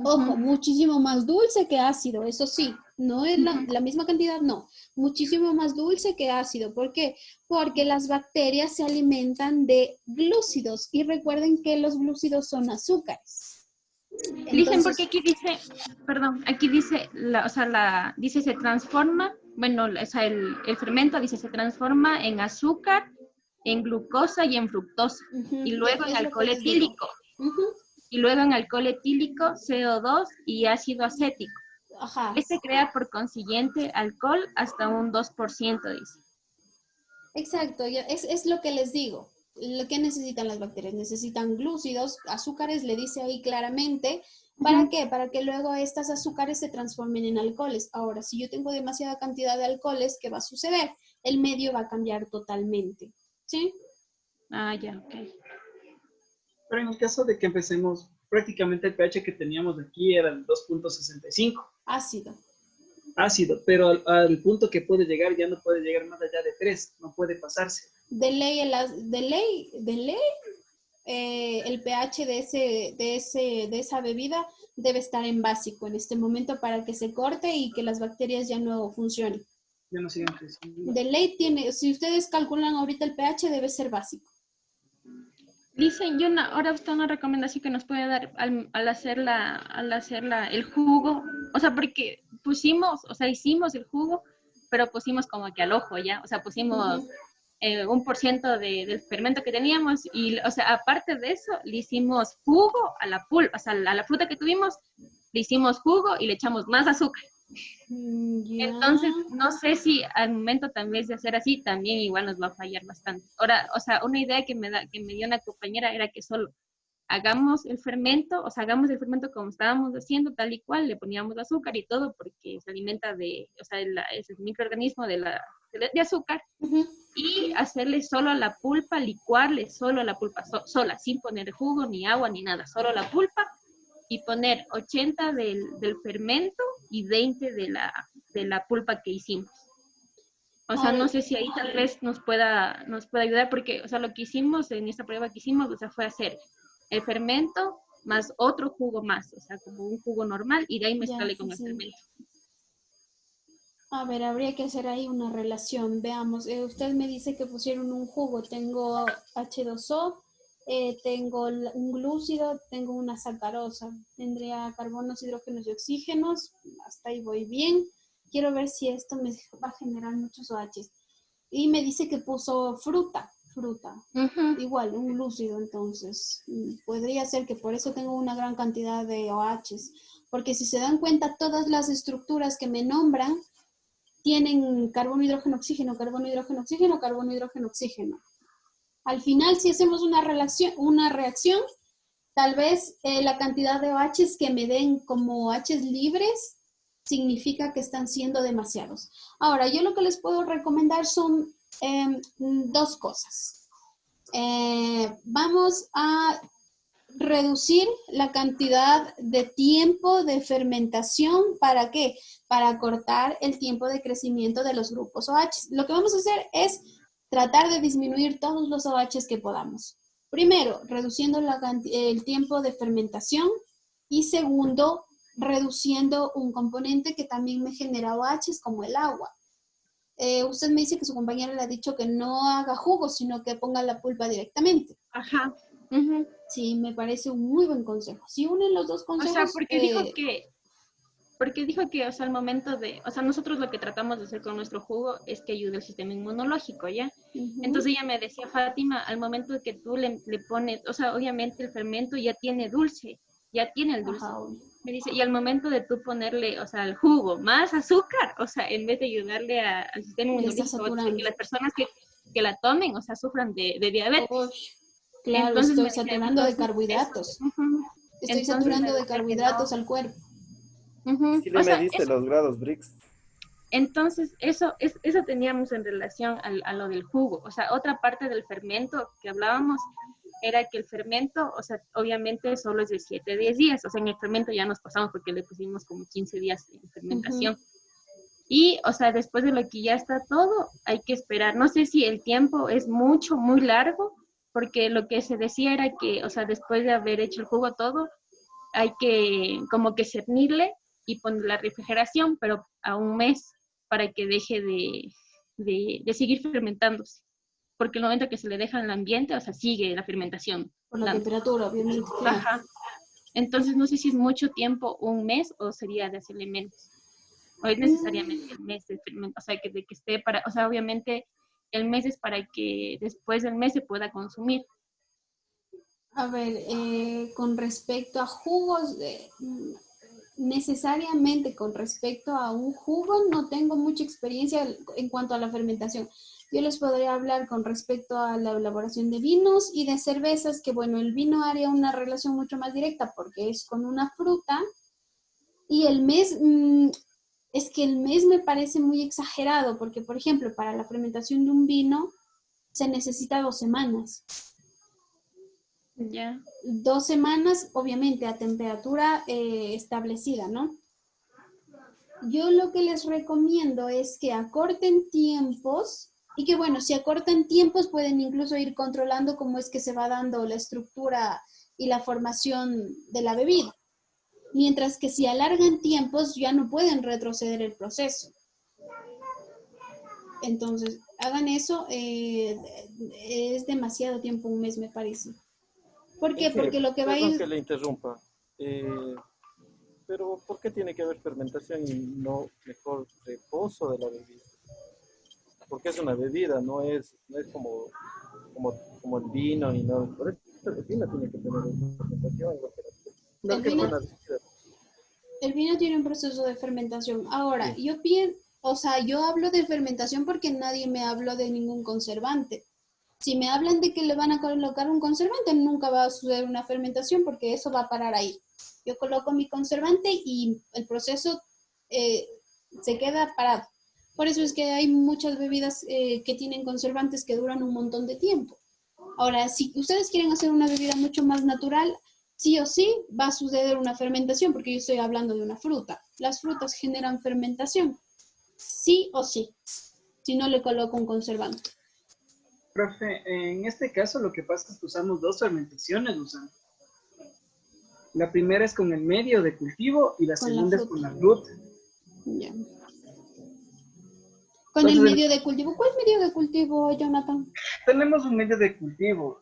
Ojo, muchísimo más dulce que ácido, eso sí, no es la misma cantidad, no, muchísimo más dulce que ácido. ¿Por qué? Porque las bacterias se alimentan de glúcidos y recuerden que los glúcidos son azúcares. Entonces, dicen porque aquí dice, perdón, aquí dice, dice se transforma, bueno, o sea, el fermento dice se transforma en azúcar, en glucosa y en fructosa, y luego en alcohol etílico. Y luego en alcohol etílico, CO2 y ácido acético. Ajá. Que se crea por consiguiente alcohol hasta un 2%, dice. Exacto, es lo que les digo. Lo que necesitan las bacterias, necesitan glúcidos, azúcares, le dice ahí claramente. ¿Para qué? Para que luego estas azúcares se transformen en alcoholes. Ahora, si yo tengo demasiada cantidad de alcoholes, ¿qué va a suceder? El medio va a cambiar totalmente. ¿Sí? Ah, ya, ok. Pero en el caso de que empecemos, prácticamente el pH que teníamos aquí era el 2.65. Ácido. ácido, pero al punto que puede llegar ya no puede llegar más allá de 3, no puede pasarse. De ley, el pH de esa bebida debe estar en básico en este momento para que se corte y que las bacterias ya no funcionen. Ya no siguen creciendo. De ley tiene, si ustedes calculan ahorita el pH, debe ser básico. Dicen, ahora está una recomendación que nos puede dar al hacerla el jugo, o sea, porque hicimos el jugo, pero pusimos como que al ojo ya, o sea, pusimos 1% del fermento que teníamos y, o sea, aparte de eso, le hicimos jugo a la pulpa, o sea, a la fruta que tuvimos, le hicimos jugo y le echamos más azúcar. Entonces, no sé si al momento tal vez de hacer así, también igual nos va a fallar bastante. Ahora, o sea, una idea que me dio una compañera era que solo hagamos el fermento como estábamos haciendo, tal y cual, le poníamos azúcar y todo, porque se alimenta es el microorganismo de azúcar, y hacerle solo a la pulpa, licuarle solo a la pulpa, sola, sin poner jugo, ni agua, ni nada, solo la pulpa, y poner 80 del fermento y 20 de la pulpa que hicimos. O sea, no sé si ahí tal vez nos pueda ayudar, porque, o sea, lo que hicimos en esta prueba que hicimos, o sea, fue hacer el fermento más otro jugo más, o sea, como un jugo normal, y de ahí mezclarle con el fermento. A ver, habría que hacer ahí una relación. Veamos, usted me dice que pusieron un jugo. Tengo H2O, tengo un glúcido, tengo una sacarosa. Tendría carbonos, hidrógenos y oxígenos. Hasta ahí voy bien. Quiero ver si esto me va a generar muchos OHs. Y me dice que puso fruta. Igual, un glúcido, entonces. Podría ser que por eso tengo una gran cantidad de OHs. Porque si se dan cuenta, todas las estructuras que me nombran tienen carbono, hidrógeno, oxígeno, carbono, hidrógeno, oxígeno, carbono, hidrógeno, oxígeno. Al final, si hacemos una reacción, tal vez la cantidad de OHs que me den como OHs libres significa que están siendo demasiados. Ahora, yo lo que les puedo recomendar son dos cosas. Vamos a reducir la cantidad de tiempo de fermentación. ¿Para qué? Para cortar el tiempo de crecimiento de los grupos OH. Lo que vamos a hacer es tratar de disminuir todos los OH que podamos. Primero, reduciendo el tiempo de fermentación y segundo, reduciendo un componente que también me genera OH como el agua. Usted me dice que su compañera le ha dicho que no haga jugo, sino que ponga la pulpa directamente. Ajá. Sí, me parece un muy buen consejo. Si unen los dos consejos... O sea, porque dijo que, o sea, al momento de, o sea, nosotros lo que tratamos de hacer con nuestro jugo es que ayude el sistema inmunológico, ¿ya? Entonces ella me decía, Fátima, al momento de que tú le pones, o sea, obviamente el fermento ya tiene el dulce. Me dice, y al momento de tú ponerle, o sea, el jugo más azúcar, o sea, en vez de ayudarle al sistema inmunológico, que las personas que la tomen, o sea, sufran de diabetes. Claro, entonces, estoy saturando de carbohidratos. Estoy saturando de carbohidratos al cuerpo. Sí le mediste los grados Brix. Entonces, eso teníamos en relación a lo del jugo. O sea, otra parte del fermento que hablábamos era que el fermento, o sea, obviamente solo es de 7 a 10 días. O sea, en el fermento ya nos pasamos porque le pusimos como 15 días en fermentación. Y, o sea, después de lo que ya está todo, hay que esperar. No sé si el tiempo es mucho, muy largo, porque lo que se decía era que, o sea, después de haber hecho el jugo todo, hay que como que cernirle y poner la refrigeración, pero a un mes para que deje de seguir fermentándose. Porque el momento que se le deja en el ambiente, o sea, sigue la fermentación. Por la temperatura, obviamente. Claro. Ajá. Entonces, no sé si es mucho tiempo, un mes, o sería de hacerle menos. O es necesariamente el mes de fermentación, o sea, de que esté para, o sea, obviamente el mes es para que después del mes se pueda consumir. A ver, con respecto a jugos, necesariamente con respecto a un jugo no tengo mucha experiencia en cuanto a la fermentación. Yo les podría hablar con respecto a la elaboración de vinos y de cervezas, que bueno, el vino haría una relación mucho más directa porque es con una fruta, y el mes, es que el mes me parece muy exagerado porque, por ejemplo, para la fermentación de un vino se necesita 2 semanas. Ya. 2 semanas, obviamente, a temperatura establecida, ¿no? Yo lo que les recomiendo es que acorten tiempos y que, bueno, si acortan tiempos pueden incluso ir controlando cómo es que se va dando la estructura y la formación de la bebida. Mientras que si alargan tiempos ya no pueden retroceder el proceso. Entonces, hagan eso, es demasiado tiempo, un mes me parece. ¿Por qué? Porque lo que va a Perdón ir... que le interrumpa. Pero ¿por qué tiene que haber fermentación y no mejor reposo de la bebida? Porque es una bebida, no es como el vino y no. Por eso el vino tiene que tener fermentación. El vino tiene un proceso de fermentación. Ahora, Sí. yo hablo de fermentación porque nadie me habló de ningún conservante. Si me hablan de que le van a colocar un conservante, nunca va a suceder una fermentación porque eso va a parar ahí. Yo coloco mi conservante y el proceso se queda parado. Por eso es que hay muchas bebidas que tienen conservantes que duran un montón de tiempo. Ahora, si ustedes quieren hacer una bebida mucho más natural, sí o sí va a suceder una fermentación porque yo estoy hablando de una fruta. Las frutas generan fermentación, sí o sí, si no le coloco un conservante. Profe, en este caso lo que pasa es que usamos dos fermentaciones, Luzano. La primera es con el medio de cultivo y la Con la segunda es fruta. con la fruta. Ya. Con el medio de cultivo. ¿Cuál medio de cultivo, Jonathan? Tenemos un medio de cultivo.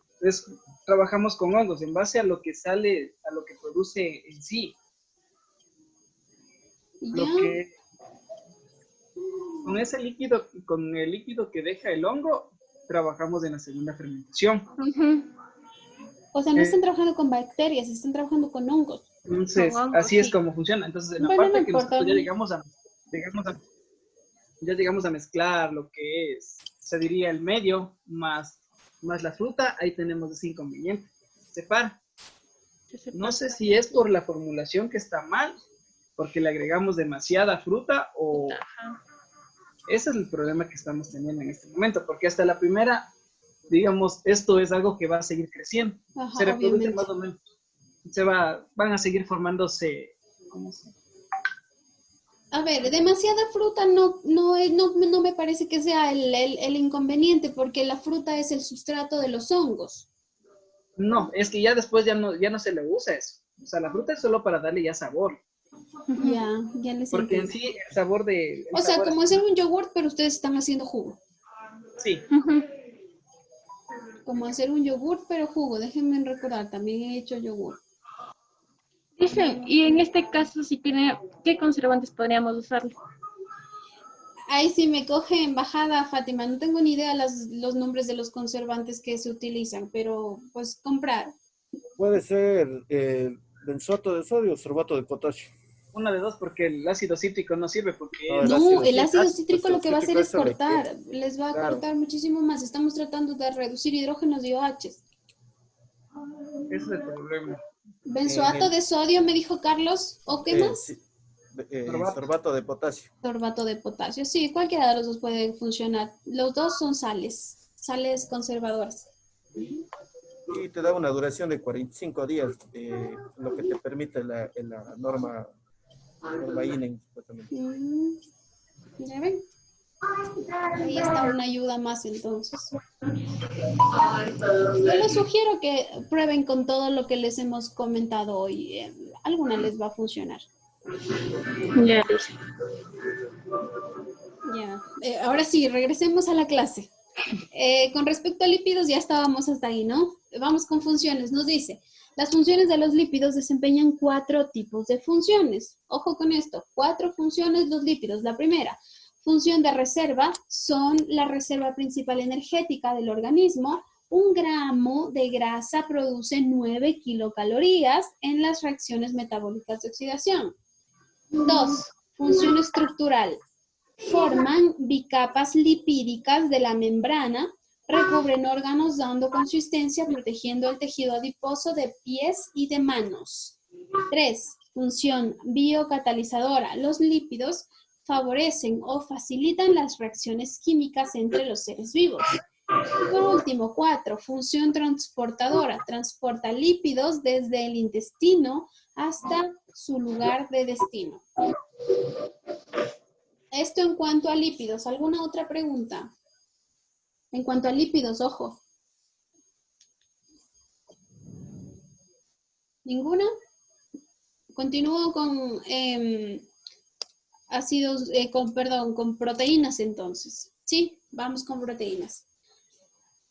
Trabajamos con hongos en base a lo que sale, a lo que produce en sí. Ya. Lo que, con ese líquido, con el líquido que deja el hongo, trabajamos en la segunda fermentación. O sea, no están trabajando con bacterias, están trabajando con hongos. Entonces, Con hongos, así es sí. como funciona. Entonces, en la Bueno, parte no que importa. nosotros ya llegamos a mezclar lo que es, se diría el medio más la fruta, ahí tenemos ese inconveniente. Separa. No sé si es por la formulación que está mal, porque le agregamos demasiada fruta o ese es el problema que estamos teniendo en este momento, porque hasta la primera, digamos, esto es algo que va a seguir creciendo. Ajá, Se reproduce obviamente. más o menos. Van a seguir formándose, ¿cómo se llama? A ver, demasiada fruta no me parece que sea el inconveniente, porque la fruta es el sustrato de los hongos. No, es que ya después ya no se le usa eso. O sea, la fruta es solo para darle ya sabor. Ya les Porque en entiendo. sí el sabor de... O sea, como hacer un yogurt, pero ustedes están haciendo jugo. Sí, Como hacer un yogurt, pero jugo. Déjenme recordar, también he hecho yogur. Dicen, y en este caso, si tiene, ¿qué conservantes podríamos usar? Ahí sí me coge en bajada, Fátima. No tengo ni idea los nombres de los conservantes que se utilizan, pero pues comprar. Puede ser benzoato de sodio o sorbato de potasio. una de dos, porque el ácido cítrico no sirve, porque No, el ácido cítrico lo que va a hacer es cítrico cortar. Les va a cortar muchísimo más. Estamos tratando de reducir hidrógenos y OHs. ese es el problema. Benzoato de sodio, me dijo Carlos. ¿O qué más? Sí. Sorbato de potasio. Sorbato de potasio. Sí, cualquiera de los dos puede funcionar. Los dos son sales conservadoras. Y te da una duración de 45 días, lo que te permite la norma INE, supuestamente. ¿Ya ven? Ahí está una ayuda más entonces. Yo les sugiero que prueben con todo lo que les hemos comentado hoy. Alguna les va a funcionar. Ya. Ya. Ahora sí, regresemos a la clase. Con respecto a lípidos, ya estábamos hasta ahí, ¿no? Vamos con funciones. Nos dice, las funciones de los lípidos desempeñan 4 tipos de funciones. Ojo con esto, 4 funciones los lípidos. La primera, función de reserva, son la reserva principal energética del organismo. 1 gramo de grasa produce 9 kilocalorías en las reacciones metabólicas de oxidación. 2, función estructural. Forman bicapas lipídicas de la membrana, recubren órganos dando consistencia, protegiendo el tejido adiposo de pies y de manos. 3, función biocatalizadora. Los lípidos favorecen o facilitan las reacciones químicas entre los seres vivos. Y por último, 4, función transportadora. Transporta lípidos desde el intestino hasta su lugar de destino. Esto en cuanto a lípidos. ¿Alguna otra pregunta? En cuanto a lípidos, ojo. ¿Ninguna? Continúo con ácidos, con proteínas entonces. Sí, vamos con proteínas.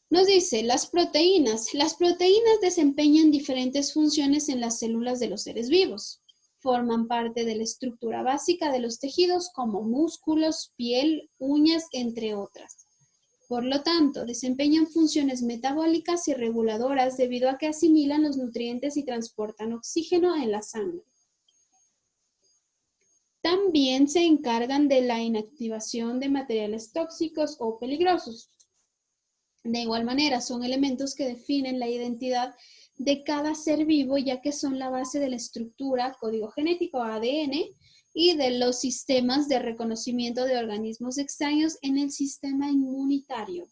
Nos dice, las proteínas. Las proteínas desempeñan diferentes funciones en las células de los seres vivos. Forman parte de la estructura básica de los tejidos como músculos, piel, uñas, entre otras. Por lo tanto, desempeñan funciones metabólicas y reguladoras debido a que asimilan los nutrientes y transportan oxígeno en la sangre. También se encargan de la inactivación de materiales tóxicos o peligrosos. De igual manera, son elementos que definen la identidad de cada ser vivo, ya que son la base de la estructura, código genético, ADN, y de los sistemas de reconocimiento de organismos extraños en el sistema inmunitario.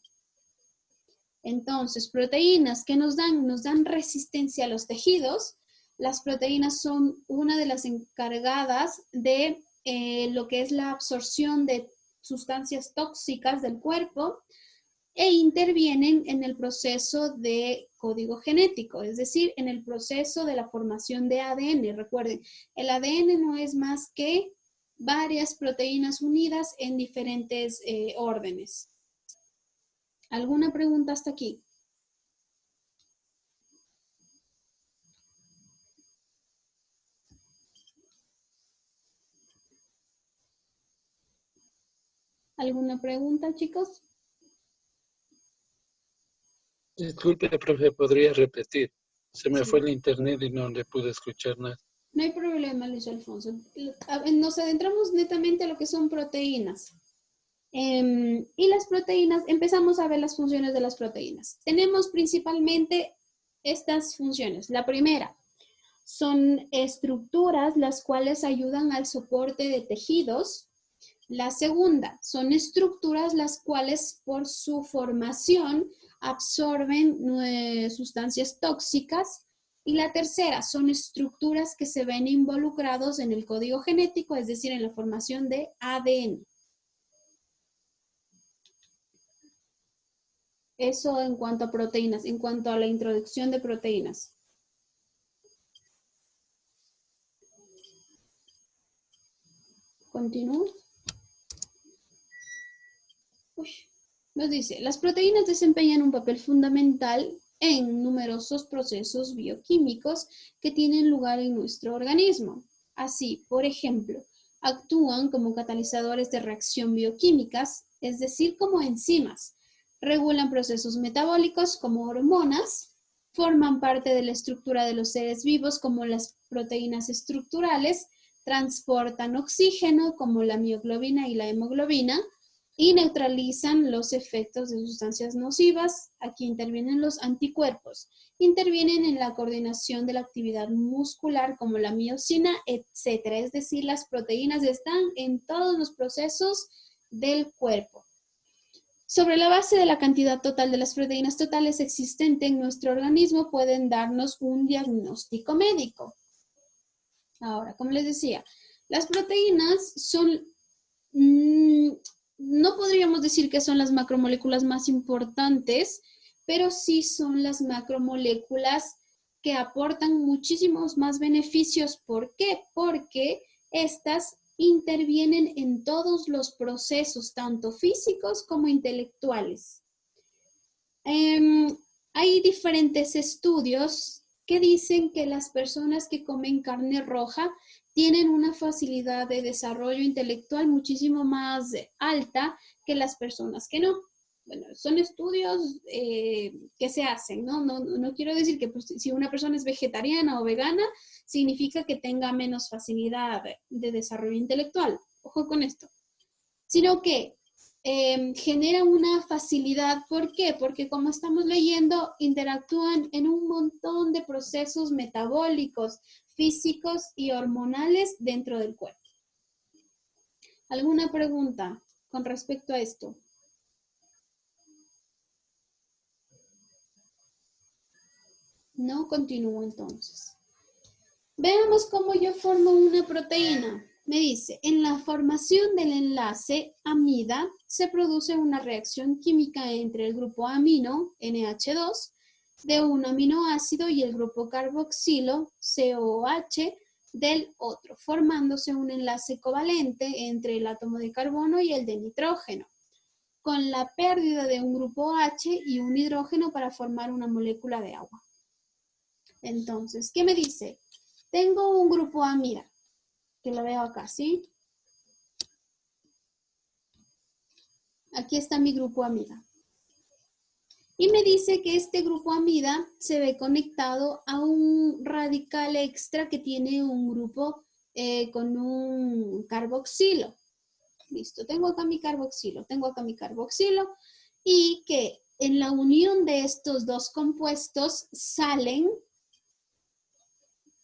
Entonces, proteínas que nos dan resistencia a los tejidos. Las proteínas son una de las encargadas de lo que es la absorción de sustancias tóxicas del cuerpo e intervienen en el proceso de código genético, es decir, en el proceso de la formación de ADN. Recuerden, el ADN no es más que varias proteínas unidas en diferentes órdenes. ¿Alguna pregunta hasta aquí? ¿Alguna pregunta, chicos? Disculpe, profe, ¿podría repetir? Se me Sí. fue el internet y no le pude escuchar nada. No hay problema, Luis Alfonso. Nos adentramos netamente a lo que son proteínas. Y las proteínas, empezamos a ver las funciones de las proteínas. Tenemos principalmente estas funciones. La primera, son estructuras las cuales ayudan al soporte de tejidos. La segunda, son estructuras las cuales por su formación absorben sustancias tóxicas. Y la tercera, son estructuras que se ven involucrados en el código genético, es decir, en la formación de ADN. Eso en cuanto a proteínas, en cuanto a la introducción de proteínas. Continúo. Nos dice, las proteínas desempeñan un papel fundamental en numerosos procesos bioquímicos que tienen lugar en nuestro organismo. Así, por ejemplo, actúan como catalizadores de reacción bioquímicas, es decir, como enzimas. Regulan procesos metabólicos como hormonas, forman parte de la estructura de los seres vivos como las proteínas estructurales, transportan oxígeno como la mioglobina y la hemoglobina, y neutralizan los efectos de sustancias nocivas. Aquí intervienen los anticuerpos. Intervienen en la coordinación de la actividad muscular como la miocina, etc. Es decir, las proteínas están en todos los procesos del cuerpo. Sobre la base de la cantidad total de las proteínas totales existentes en nuestro organismo pueden darnos un diagnóstico médico. Ahora, como les decía, las proteínas son... no podríamos decir que son las macromoléculas más importantes, pero sí son las macromoléculas que aportan muchísimos más beneficios. ¿Por qué? Porque estas intervienen en todos los procesos, tanto físicos como intelectuales. Hay diferentes estudios que dicen que las personas que comen carne roja tienen una facilidad de desarrollo intelectual muchísimo más alta que las personas que no. Bueno, son estudios que se hacen, ¿no? No quiero decir que pues, si una persona es vegetariana o vegana, significa que tenga menos facilidad de desarrollo intelectual. Ojo con esto. Sino que genera una facilidad. ¿Por qué? Porque como estamos leyendo, interactúan en un montón de procesos metabólicos, físicos y hormonales dentro del cuerpo. ¿Alguna pregunta con respecto a esto? No, continúo entonces. Veamos cómo yo formo una proteína. Me dice, en la formación del enlace amida se produce una reacción química entre el grupo amino, NH2, de un aminoácido y el grupo carboxilo, COOH, del otro, formándose un enlace covalente entre el átomo de carbono y el de nitrógeno, con la pérdida de un grupo H y un hidrógeno para formar una molécula de agua. Entonces, ¿qué me dice? Tengo un grupo amida, que lo veo acá, ¿sí? Aquí está mi grupo amida. Y me dice que este grupo amida se ve conectado a un radical extra que tiene un grupo con un carboxilo. Listo, tengo acá mi carboxilo, y que en la unión de estos dos compuestos salen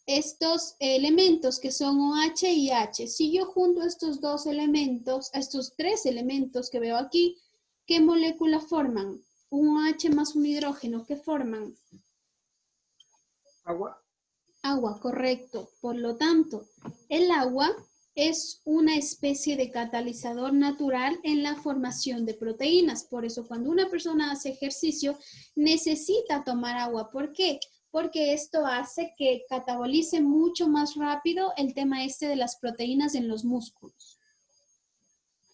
estos elementos que son OH y H. Si yo junto estos dos elementos, estos tres elementos que veo aquí, ¿qué molécula forman? Un OH más un hidrógeno, ¿qué forman? Agua. Agua, correcto. Por lo tanto, el agua es una especie de catalizador natural en la formación de proteínas. Por eso, cuando una persona hace ejercicio, necesita tomar agua. ¿Por qué? Porque esto hace que catabolice mucho más rápido el tema este de las proteínas en los músculos.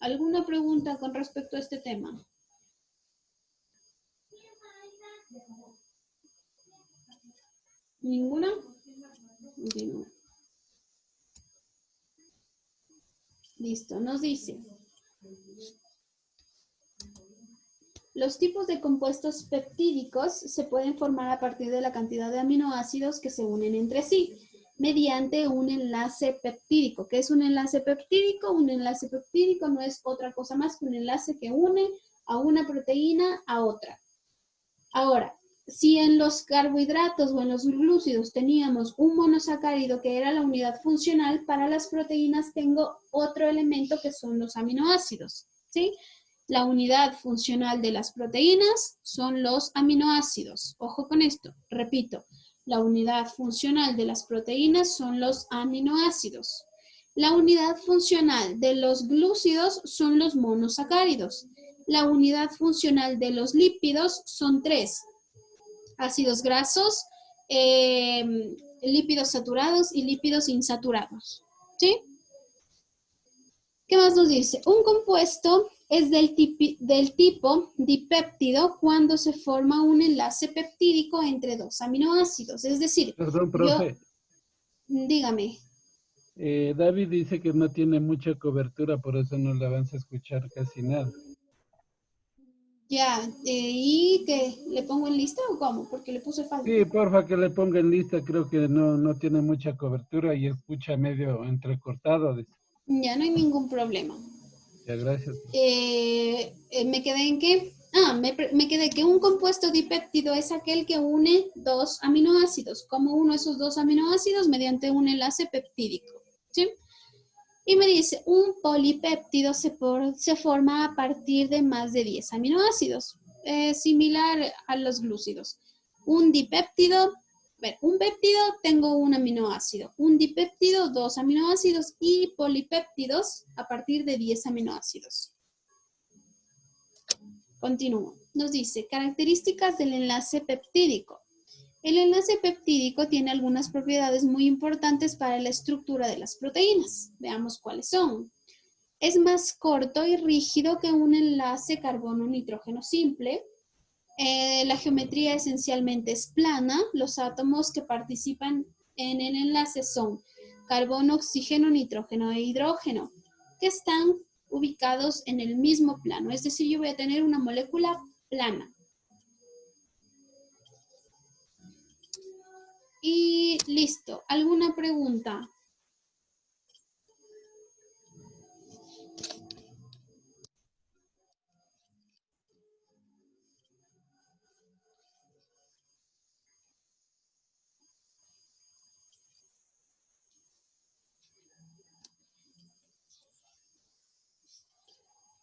¿Alguna pregunta con respecto a este tema? ¿Ninguna? Continúo. Listo, nos dice. Los tipos de compuestos peptídicos se pueden formar a partir de la cantidad de aminoácidos que se unen entre sí mediante un enlace peptídico. ¿Qué es un enlace peptídico? Un enlace peptídico no es otra cosa más que un enlace que une a una proteína a otra. Ahora, si en los carbohidratos o en los glúcidos teníamos un monosacárido que era la unidad funcional, para las proteínas tengo otro elemento que son los aminoácidos, ¿sí? La unidad funcional de las proteínas son los aminoácidos. Ojo con esto, repito, la unidad funcional de las proteínas son los aminoácidos. La unidad funcional de los glúcidos son los monosacáridos. La unidad funcional de los lípidos son tres: ácidos grasos, lípidos saturados y lípidos insaturados. ¿Sí? ¿Qué más nos dice? Un compuesto es del tipo dipéptido cuando se forma un enlace peptídico entre dos aminoácidos. Es decir, Perdón, profe. Dígame. David dice que no tiene mucha cobertura, por eso no le avanza a escuchar casi nada. Ya, ¿y qué? ¿Le pongo en lista o cómo? Porque le puse falta. Sí, porfa, que le ponga en lista. Creo que no tiene mucha cobertura y escucha medio entrecortado. Ya, no hay ningún problema. Ya, gracias. ¿Me quedé en qué? Me quedé que un compuesto dipéptido es aquel que une dos aminoácidos. ¿Cómo uno esos dos aminoácidos? Mediante un enlace peptídico. ¿Sí? Y me dice, un polipéptido se forma a partir de más de 10 aminoácidos, similar a los glúcidos. Un dipéptido, un péptido tengo un aminoácido, un dipéptido 2 aminoácidos y polipéptidos a partir de 10 aminoácidos. Continúo. Nos dice, características del enlace peptídico. El enlace peptídico tiene algunas propiedades muy importantes para la estructura de las proteínas. Veamos cuáles son. Es más corto y rígido que un enlace carbono-nitrógeno simple. La geometría esencialmente es plana. Los átomos que participan en el enlace son carbono, oxígeno, nitrógeno e hidrógeno, que están ubicados en el mismo plano. Es decir, yo voy a tener una molécula plana. Y listo. ¿Alguna pregunta?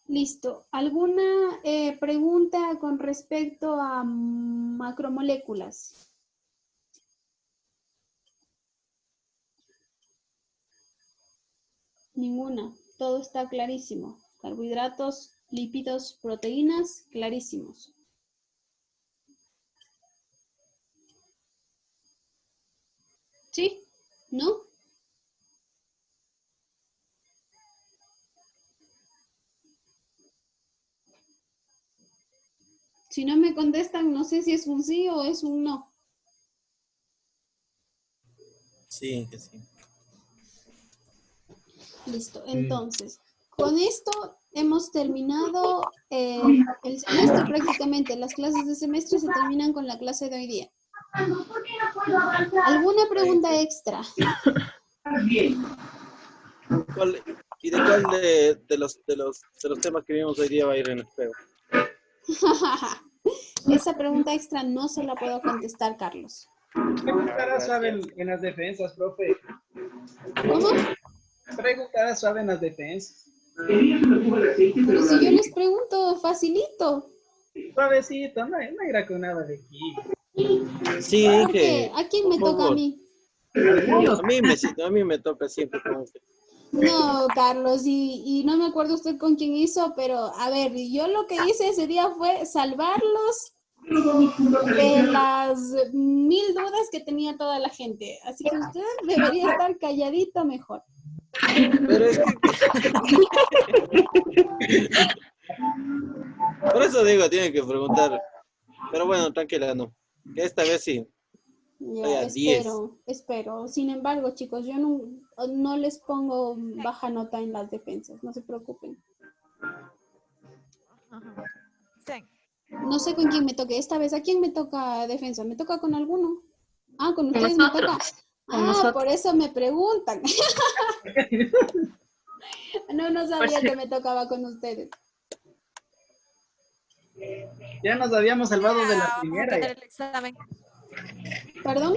Listo. ¿Alguna pregunta con respecto a macromoléculas? Ninguna. Todo está clarísimo. Carbohidratos, lípidos, proteínas, clarísimos. ¿Sí? ¿No? Si no me contestan, no sé si es un sí o es un no. Sí, que sí. Listo. Entonces, con esto hemos terminado el semestre prácticamente. Las clases de semestre se terminan con la clase de hoy día. ¿Alguna pregunta extra? ¿Y de cuál de los temas que vimos hoy día va a ir en espejo? Esa pregunta extra no se la puedo contestar, Carlos. Preguntará suave en las defensas, profe. ¿Cómo? Preguntará suave en las defensas. Pero si yo les pregunto facilito. Suavecito, no irá con nada de aquí. Sí, ¿Por qué? ¿A quién me toca a mí? A mí me toca siempre con usted. No, Carlos, y no me acuerdo usted con quién hizo, pero a ver, yo lo que hice ese día fue salvarlos de las 1000 dudas que tenía toda la gente. Así que usted debería estar calladito mejor. Pero es que... Por eso digo, tiene que preguntar. Pero bueno, tranquila, no. Que esta vez sí. Ya, espero. Sin embargo, chicos, yo no les pongo baja nota en las defensas, no se preocupen. No sé con quién me toque. Esta vez, ¿a quién me toca defensa? ¿Me toca con alguno? Ah, con ustedes me toca. Por eso me preguntan. No sabía que me tocaba con ustedes. Ya nos habíamos salvado de la primera. El examen. ¿Perdón?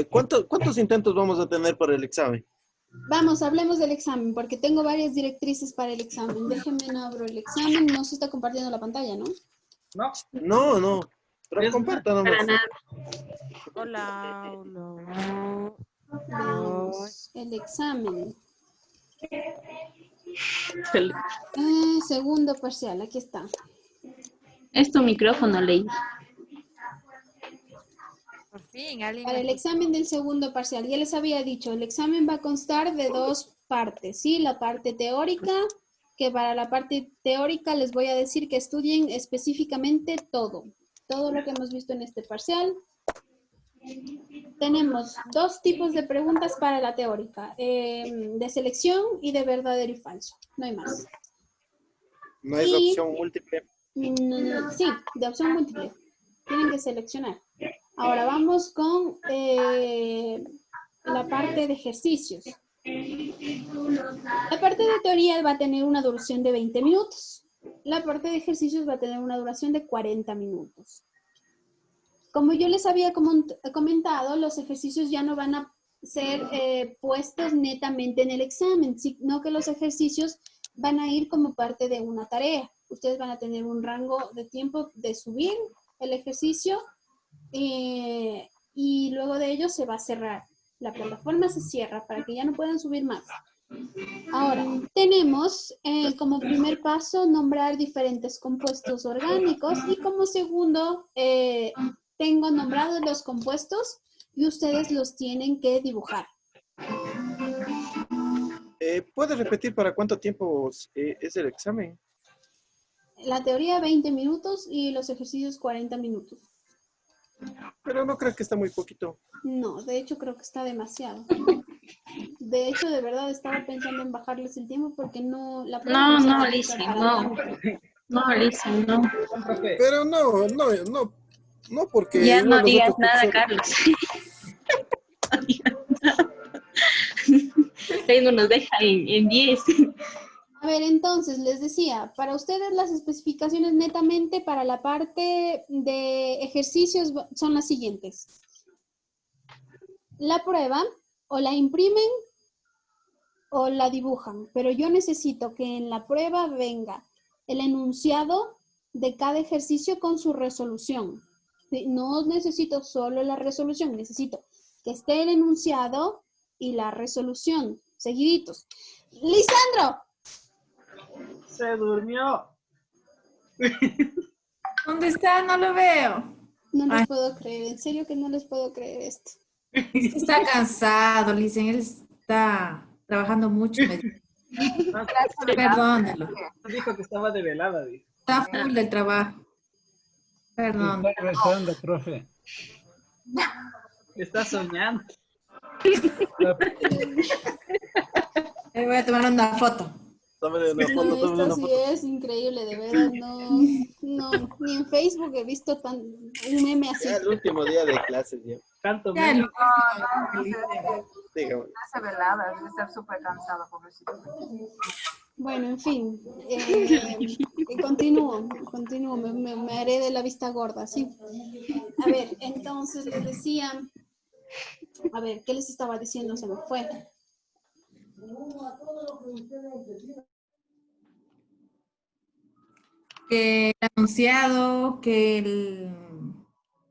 ¿Cuántos intentos vamos a tener para el examen? Vamos, hablemos del examen, porque tengo varias directrices para el examen. Déjenme, no abro el examen. No se está compartiendo la pantalla, ¿no? No. Pero comparta nomás. Hola. Veamos el examen. Segundo parcial, aquí está. Es tu micrófono, Ley. Por fin, alguien. Para el examen del segundo parcial, ya les había dicho, el examen va a constar de 2 partes, ¿sí? La parte teórica, que para la parte teórica les voy a decir que estudien específicamente todo lo que hemos visto en este parcial. Tenemos 2 tipos de preguntas para la teórica, de selección y de verdadero y falso, no hay más. No hay opción múltiple. Sí, de opción múltiple. Tienen que seleccionar. Ahora vamos con la parte de ejercicios. La parte de teoría va a tener una duración de 20 minutos. La parte de ejercicios va a tener una duración de 40 minutos. Como yo les había comentado, los ejercicios ya no van a ser puestos netamente en el examen, sino que los ejercicios van a ir como parte de una tarea. Ustedes van a tener un rango de tiempo de subir el ejercicio y luego de ello se va a cerrar. La plataforma se cierra para que ya no puedan subir más. Ahora, tenemos como primer paso nombrar diferentes compuestos orgánicos y como segundo tengo nombrados los compuestos y ustedes los tienen que dibujar. ¿Puedes repetir para cuánto tiempo es el examen? La teoría 20 minutos y los ejercicios 40 minutos. Pero no creo que está muy poquito. No, de hecho creo que está demasiado. De hecho, de verdad estaba pensando en bajarles el tiempo porque no... No, Lizzy, no. No, Lizzy, no. Pero no porque... Ya no digas nada, Carlos. No digas nada. No nos deja en 10. A ver, entonces, les decía, para ustedes las especificaciones netamente para la parte de ejercicios son las siguientes. La prueba o la imprimen o la dibujan, pero yo necesito que en la prueba venga el enunciado de cada ejercicio con su resolución. No necesito solo la resolución, necesito que esté el enunciado y la resolución, seguiditos. ¡Lisandro! Se durmió. ¿Dónde está? No lo veo. No les Ay. puedo creer, en serio que no les puedo creer esto. Es que está cansado, Licen. Él está trabajando mucho. Perdónelo. Dijo que estaba de velada, dijo. Está full del trabajo. Perdón. Está rezando, profe. Está soñando. Le voy a tomar una foto. Tómale una No, foto, tómale esto una sí foto. es increíble, de verdad, no, ni en Facebook he visto un meme así. Ya el último día de clases, ya. Tanto Ya, menos. Dígame. Hace velada, debe estar súper cansado, pobrecito. Bueno, en fin, continúo, me haré de la vista gorda, ¿sí? A ver, entonces les decía, a ver, ¿qué les estaba diciendo? Se me fue. Que el anunciado, que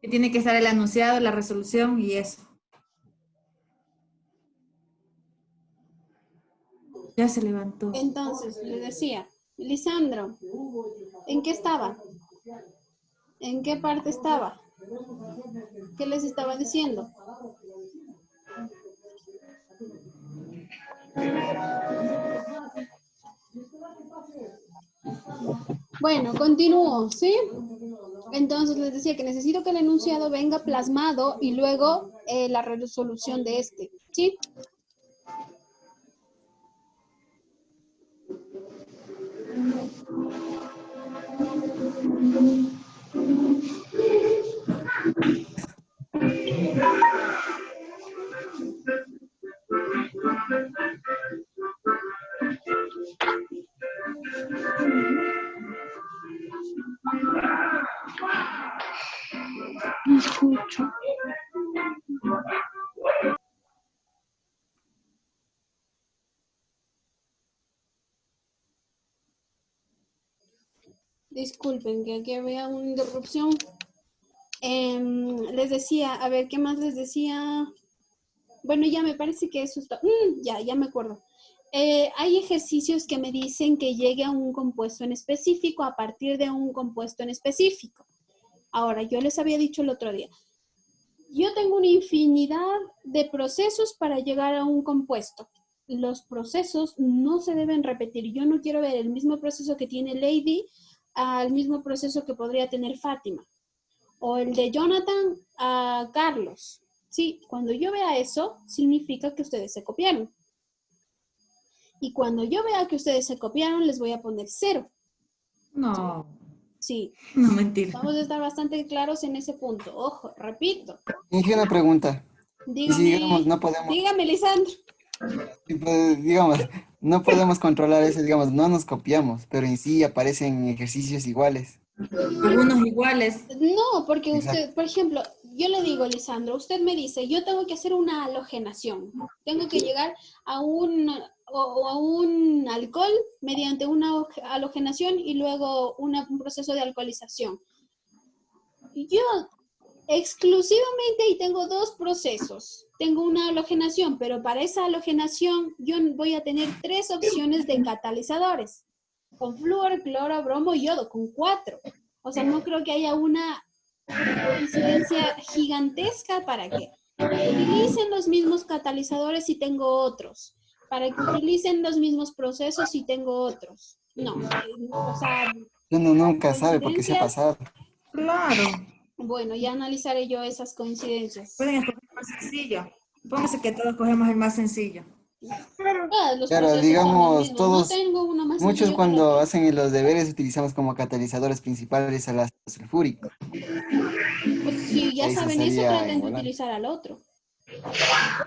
tiene que estar el anunciado, la resolución y eso. Ya se levantó. Entonces, les decía, Lisandro, ¿en qué estaba? ¿En qué parte estaba? ¿Qué les estaba diciendo? Bueno, continúo, ¿sí? Entonces les decía que necesito que el enunciado venga plasmado y luego la resolución de este, ¿sí? No escucho. Disculpen, que aquí había una interrupción. Les decía, a ver, ¿qué más les decía? Bueno, ya me parece que eso está... ya me acuerdo. Hay ejercicios que me dicen que llegue a un compuesto en específico a partir de un compuesto en específico. Ahora, yo les había dicho el otro día, yo tengo una infinidad de procesos para llegar a un compuesto. Los procesos no se deben repetir. Yo no quiero ver el mismo proceso que tiene Lady al mismo proceso que podría tener Fátima. O el de Jonathan a Carlos. Sí, cuando yo vea eso, significa que ustedes se copiaron. Y cuando yo vea que ustedes se copiaron, les voy a poner 0. No, Sí, no mentira. vamos a estar bastante claros en ese punto. Ojo, repito. Inge, una pregunta. Y si digamos, no podemos, Dígame, Lisandro. digamos, no podemos controlar eso, digamos, no nos copiamos, pero en sí aparecen ejercicios iguales. Algunos iguales. No, porque Exacto. usted, por ejemplo, yo le digo, Lisandro, usted me dice, yo tengo que hacer una halogenación. Tengo que llegar a un alcohol mediante una halogenación y luego un proceso de alcoholización. Yo exclusivamente ahí tengo 2 procesos. Tengo una halogenación, pero para esa halogenación yo voy a tener 3 opciones de catalizadores. Con flúor, cloro, bromo y yodo, con 4. O sea, no creo que haya una coincidencia gigantesca para que utilicen los mismos catalizadores si tengo otros. Para que utilicen los mismos procesos si tengo otros. No, o sea... Uno nunca sabe por qué se ha pasado. Claro. Bueno, ya analizaré yo esas coincidencias. Pueden escoger el más sencillo. Póngase que todos cogemos el más sencillo. Los Claro, procesos son los digamos, mismos. todos, No tengo uno más muchos sencillo que el cuando otro. hacen los deberes utilizamos como catalizadores principales al ácido sulfúrico. Pues si ya Ahí se saben eso, estaría traten de igualando. utilizar al otro.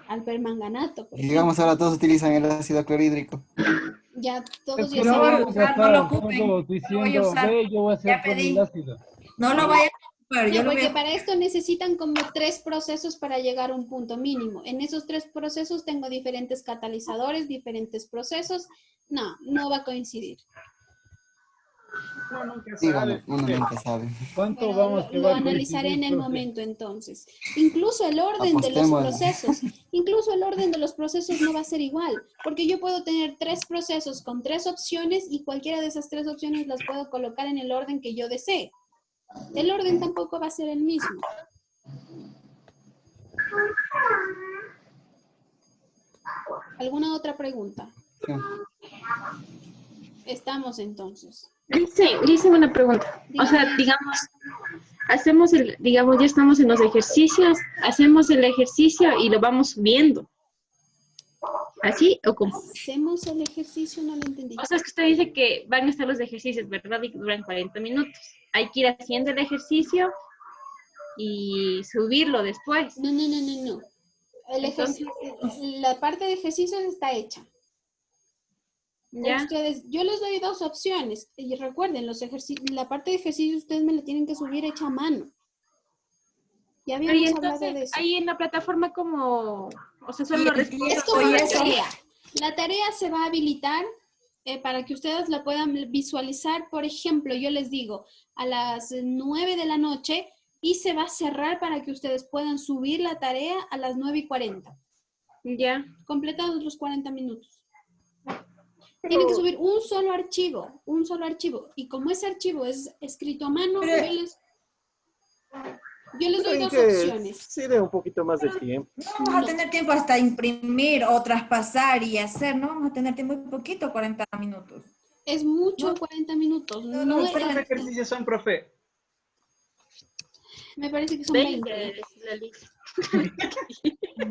Al permanganato, por Y digamos, ahora todos utilizan el ácido clorhídrico. ejemplo. Ya todos Es ya que no saben. vamos a no lo estar ocupen, todos no lo voy a diciendo, usar. ve, yo voy a hacer Ya con pedí. el ácido. No lo vayan a ocupar. Yo No, lo voy porque a... para esto necesitan como 3 procesos para llegar a un punto mínimo. En esos 3 procesos tengo diferentes catalizadores, diferentes procesos. No va a coincidir. No, nunca Sí, sabe. uno nunca sabe. ¿Cuánto Bueno, vamos a lo llevar? analizaré en el momento entonces. Incluso el orden de los Apostemos. procesos, incluso el orden de los procesos no va a ser igual, porque yo puedo tener 3 procesos con 3 opciones y cualquiera de esas 3 opciones las puedo colocar en el orden que yo desee. El orden tampoco va a ser el mismo. ¿Alguna otra pregunta? Sí. Estamos entonces. Dice una pregunta. O sea, Dígame. digamos, digamos, ya estamos en los ejercicios, hacemos el ejercicio y lo vamos subiendo. ¿Así o cómo? Hacemos el ejercicio, no lo entendí. O sea, es que usted dice que van a estar los ejercicios, ¿verdad? Y que duran 40 minutos. Hay que ir haciendo el ejercicio y subirlo después. No. Entonces, La parte de ejercicios está hecha. ya. Yo les doy 2 opciones. Y recuerden, la parte de ejercicios ustedes me la tienen que subir hecha a mano. Ya Pero y habíamos hablado de entonces, eso. ahí en la plataforma como, o sea, solo respondo. Es como la tarea. La tarea se va a habilitar para que ustedes la puedan visualizar. Por ejemplo, yo les digo a las 9 de la noche y se va a cerrar para que ustedes puedan subir la tarea a las 9:40. Ya. Completados los 40 minutos. Tienen que subir un solo archivo. Y como ese archivo es escrito a mano, yo les doy 2 opciones. Sí, de un poquito más de tiempo. No vamos a tener tiempo hasta imprimir o traspasar y hacer, ¿no? Vamos a tener tiempo muy poquito, 40 minutos. Es mucho 40 minutos. No, ¿Cuántos ejercicios son, profe? me parece que son 20.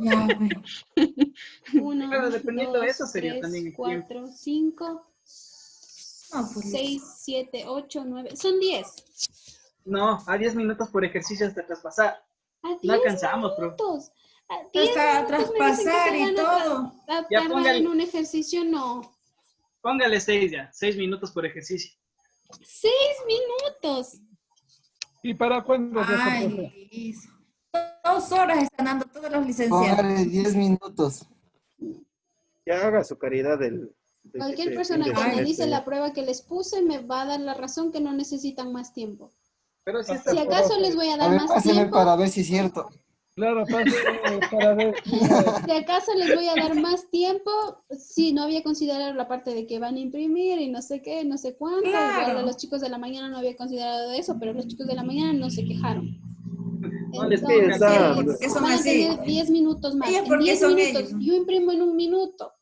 Ya, bueno. 1, Claro, dependiendo 2, de eso sería 3, también el 4, 5, No, pues, 6, 7, 8, 9. Son 10. No, a 10 minutos por ejercicio hasta traspasar. A 10 No alcanzamos, profe. minutos. A 10 hasta minutos me dicen que traspasar se y van todo. a Ya tardar póngale. en un ejercicio, no. Póngale 6 ya, 6 minutos por ejercicio. 6 minutos. ¿Y para cuándo es eso, profe? Ay, listo. 2 horas están dando todos los licenciados. Póngale 10 minutos. Ya haga su caridad del... Cualquier persona que analice la prueba que les puse me va a dar la razón que no necesitan más tiempo. Pero si está Si acaso les voy a A dar ver, más páseme tiempo, para ver si es cierto. Claro, pase para ver. si acaso les voy a dar más tiempo, sí, no había considerado la parte de que van a imprimir y no sé qué, no sé cuánto. Claro. Igual a los chicos de la mañana no había considerado eso, pero los chicos de la mañana no se quejaron. No les Entonces, queda. porque son van a así. tener 10 minutos más. Ellos En porque 10 son minutos, ellos. yo imprimo en 1 minuto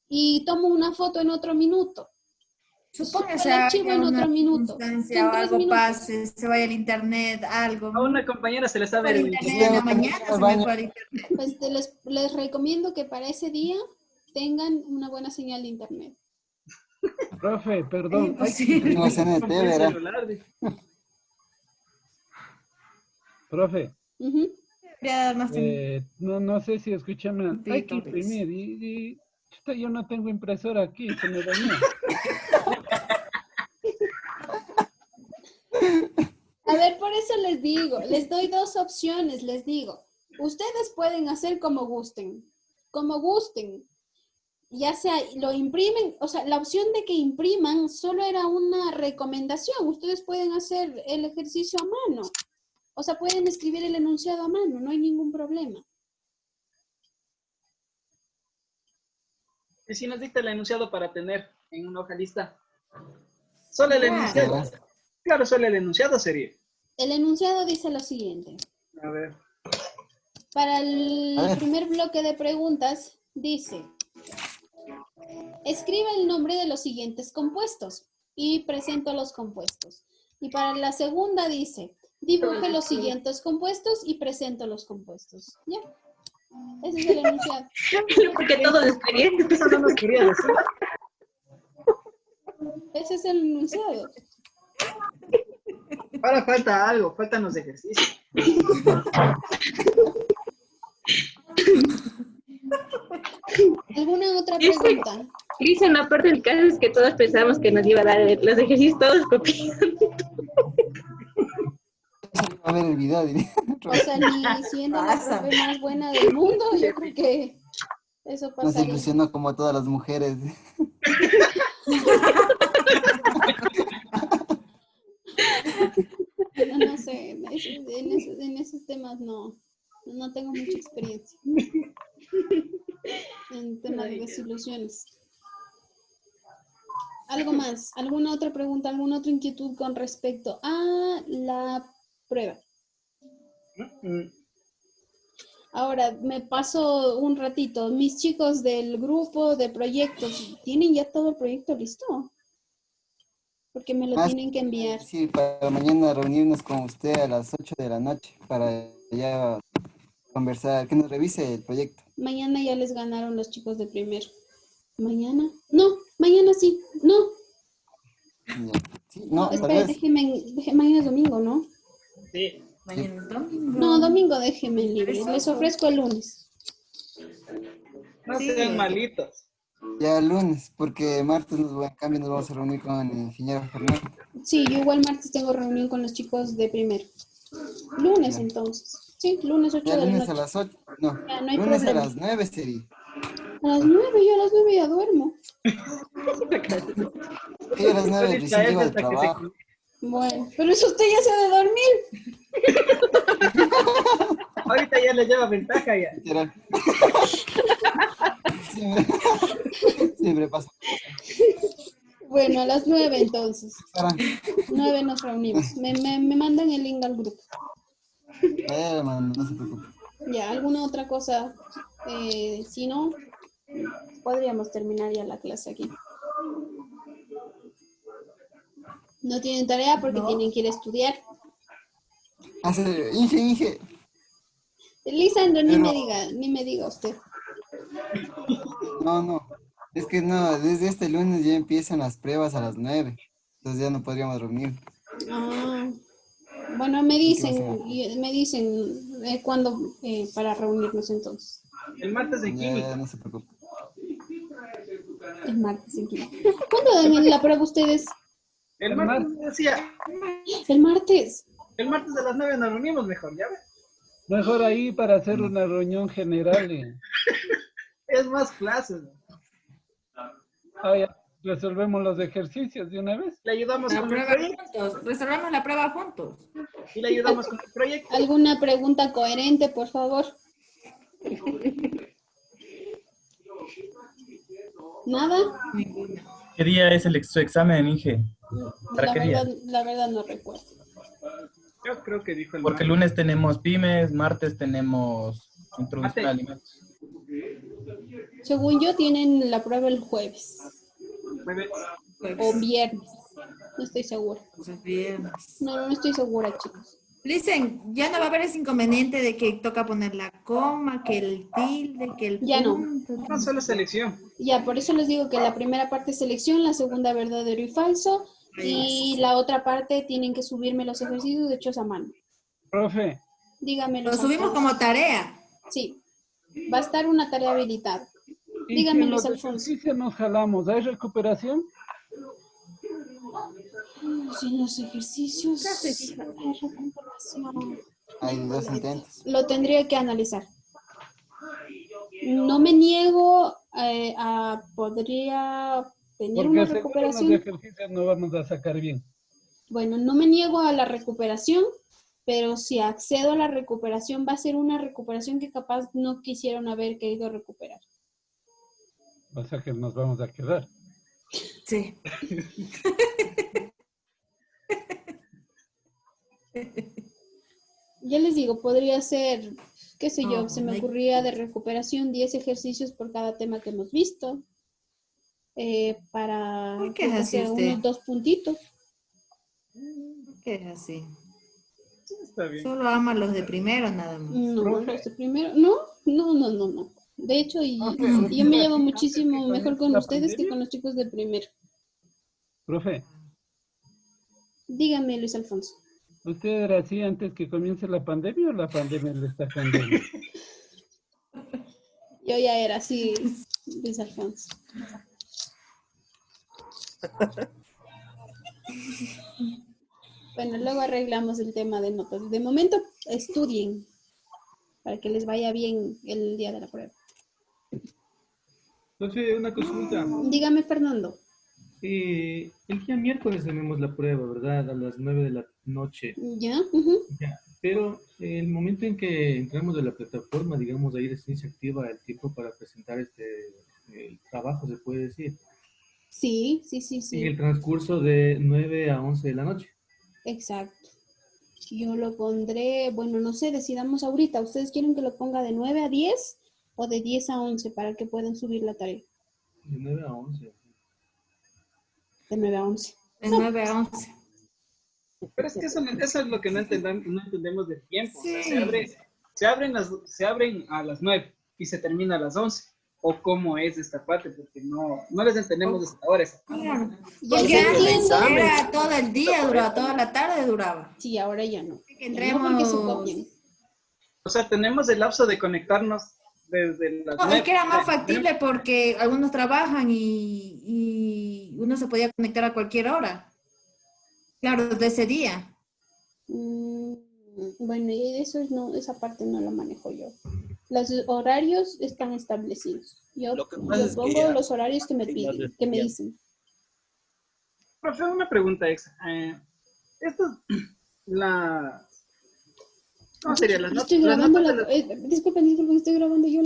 y tomo una foto en otro minuto. Supóngase el archivo en una otro minuto. circunstancia Son o 3 algo minutos. pase, se vaya al internet, algo. A una compañera se le sabe Por el internet en la mañana se me fue al internet. Pues les recomiendo que para ese día tengan una buena señal de internet. Profe, perdón. Imposible. No se me Con el verá. celular, dice. Profe, Ujú. Debería dar más tiempo. no sé si escúchame. Hay que Tal vez. imprimir y chuta, yo no tengo impresora aquí, se me dañó. A ver, por eso les digo, les doy 2 opciones, les digo. Ustedes pueden hacer como gusten, Ya sea lo imprimen, o sea, la opción de que impriman solo era una recomendación. Ustedes pueden hacer el ejercicio a mano. O sea, pueden escribir el enunciado a mano, no hay ningún problema. Y si nos dicta el enunciado para tener en una hoja lista. Solo el Claro. enunciado. Claro, solo el enunciado sería. El enunciado dice lo siguiente. A ver. Para el A ver. primer bloque de preguntas, dice, escribe el nombre de los siguientes compuestos y presento los compuestos. Y para la segunda dice, dibuje los siguientes compuestos y presento los compuestos. ¿Ya? Ese es el enunciado. Porque todo es experiencia. Eso no nos quería decir. Ese es el enunciado. Ahora falta algo, faltan los ejercicios. ¿Alguna otra pregunta? Dicen, la parte del caso es que todos pensamos que nos iba a dar los ejercicios todos copiando. A ver el video. Diría. O sea, ni siendo la Pasa. profe más buena del mundo, yo creo que eso Nos pasaría. ilusionó como todas las mujeres. No sé, en esos temas no tengo mucha experiencia. En temas de desilusiones. ¿Algo más? ¿Alguna otra pregunta? ¿Alguna otra inquietud con respecto a la prueba? Ahora, me paso un ratito. Mis chicos del grupo de proyectos, ¿tienen ya todo el proyecto listo? Porque me lo tienen que enviar. Sí, para mañana reunirnos con usted a las 8 de la noche para ya conversar, que nos revise el proyecto. Mañana ya les ganaron los chicos de primero. ¿Mañana? No, mañana sí. No. Ya. Sí, No, no, tal espera, vez. mañana es domingo, ¿no? Sí. Mañana es domingo. No, domingo déjenme libre. Les ofrezco el lunes. No Sí. sean malitos. Ya el lunes, porque martes en cambio nos vamos a reunir con el ingeniero Fernando. Sí, yo igual martes tengo reunión con los chicos de primero. Lunes Ya. entonces. Sí, lunes 8 Ya de la lunes noche. a las 8, no, Ya, no hay lunes problema. a las 9 sería. A las 9, yo a las 9 ya duermo. Yo a las 9 Puedes recién llego caerse del hasta que trabajo. Bueno, pero eso usted ya se ha de dormir. Ahorita ya le lleva ventaja ya. Literal. Siempre pasa. Bueno, a las 9 entonces. Para, 9 nos reunimos. Me mandan el link al grupo. mano, no se preocupe. Ya, ¿alguna otra cosa? Si no, podríamos terminar ya la clase aquí. No tienen tarea porque tienen que ir a estudiar. Inge. Lisandro, ni Pero- me diga usted. No. Es que no, desde este lunes ya empiezan las pruebas a las 9. Entonces ya no podríamos reunir. Ah, bueno, me dicen cuándo para reunirnos entonces. El martes en Ya, química. no se preocupe. El martes en química. ¿Cuándo dan la prueba ustedes? El martes me decía. El martes. El martes a las 9 nos reunimos mejor, ¿ya ves? Mejor ahí para hacer una reunión general. Es más clases. ¿No? Ya resolvemos los ejercicios de una vez. Le ayudamos La con el prueba proyecto. juntos. Resolvamos la prueba juntos. Y le ayudamos con el proyecto. ¿Alguna pregunta coherente, por favor? ¿Nada? ¿Qué día es su examen, Inge? ¿Para qué día? La verdad no recuerdo. Yo creo que dijo el Porque el lunes tenemos pymes, martes tenemos introducción a alimentos. Según yo, tienen la prueba el jueves Jueves. o viernes. No estoy segura. Pues viernes. No estoy segura, chicos. Dicen, ya no va a haber ese inconveniente de que toca poner la coma, que el tilde, que el Ya no. punto. No solo selección. Ya, por eso les digo que la primera parte es selección, la segunda verdadero y falso, y la otra parte tienen que subirme los ejercicios hechos a mano. Profe, Dígame. Lo subimos como tarea. Sí. Va a estar una tarea habilitada. y Dígame, si en Luis los Alfonso. ejercicios nos jalamos, ¿hay recuperación? Sí, en los ejercicios. Hay recuperación. Hay 2 intentos. Lo tendría que analizar. No me niego podría tener Porque una según los recuperación. ejercicios no vamos a sacar bien. Bueno, no me niego a la recuperación, pero si accedo a la recuperación va a ser una recuperación que capaz no quisieron haber querido recuperar. O sea que nos vamos a quedar. Sí. Ya les digo, podría ser, qué sé yo, No, se me no hay- ocurría de recuperación 10 ejercicios por cada tema que hemos visto. Para ¿Por qué es yo qué así sé, usted? unos 2 puntitos. ¿Qué es así? Sí, está bien. Solo ama los de primero nada más. No, Profe. los de primero, no. De hecho, Profe, yo usted me así llevo antes muchísimo que mejor comience con la ustedes que pandemia. con los chicos de primero. Profe, Dígame, Luis Alfonso. ¿usted era así antes que comience la pandemia o la pandemia le está cambiando? Yo ya era así, Luis Alfonso. Bueno, luego arreglamos el tema de notas. De momento, estudien para que les vaya bien el día de la prueba. Entonces, una consulta. Dígame, Fernando. El día miércoles tenemos la prueba, ¿verdad? A las 9 de la noche. ¿Ya? Ujú. Ya, pero el momento en que entramos de la plataforma, digamos, ahí recién se activa el tiempo para presentar el trabajo, se puede decir, Sí, sí, sí, en el sí. transcurso de 9 a 11 de la noche. Exacto. Yo lo pondré, bueno, no sé, decidamos ahorita. ¿Ustedes quieren que lo ponga de 9 a 10 o de 10 a 11 para que puedan subir la tarea? De 9 a 11. De 9 a 11. De 9 a 11. Pero es que eso es lo que no entendemos del tiempo. O sea, Sí. se abren a las 9 y se termina a las 11. ¿O cómo es esta parte? Porque no les entendemos hasta ahora. Claro. Ya, Porque ya antes entiendo. era todo el día, duraba toda la tarde, duraba. Sí, ahora ya no. Que Ya no porque se entremos. copian. O sea, tenemos el lapso de conectarnos desde las No, 9. es que era más factible porque algunos trabajan y uno se podía conectar a cualquier hora. Claro, de ese día. Bueno, y eso no, esa parte no la manejo yo. Los horarios están establecidos. Yo Lo que pasa es que pongo ya- los horarios que me sí, piden, no, que me ya. dicen. Profe, una pregunta extra. Esto, la... ¿Cómo sería? Estoy grabando Las notas de disculpen, estoy grabando yo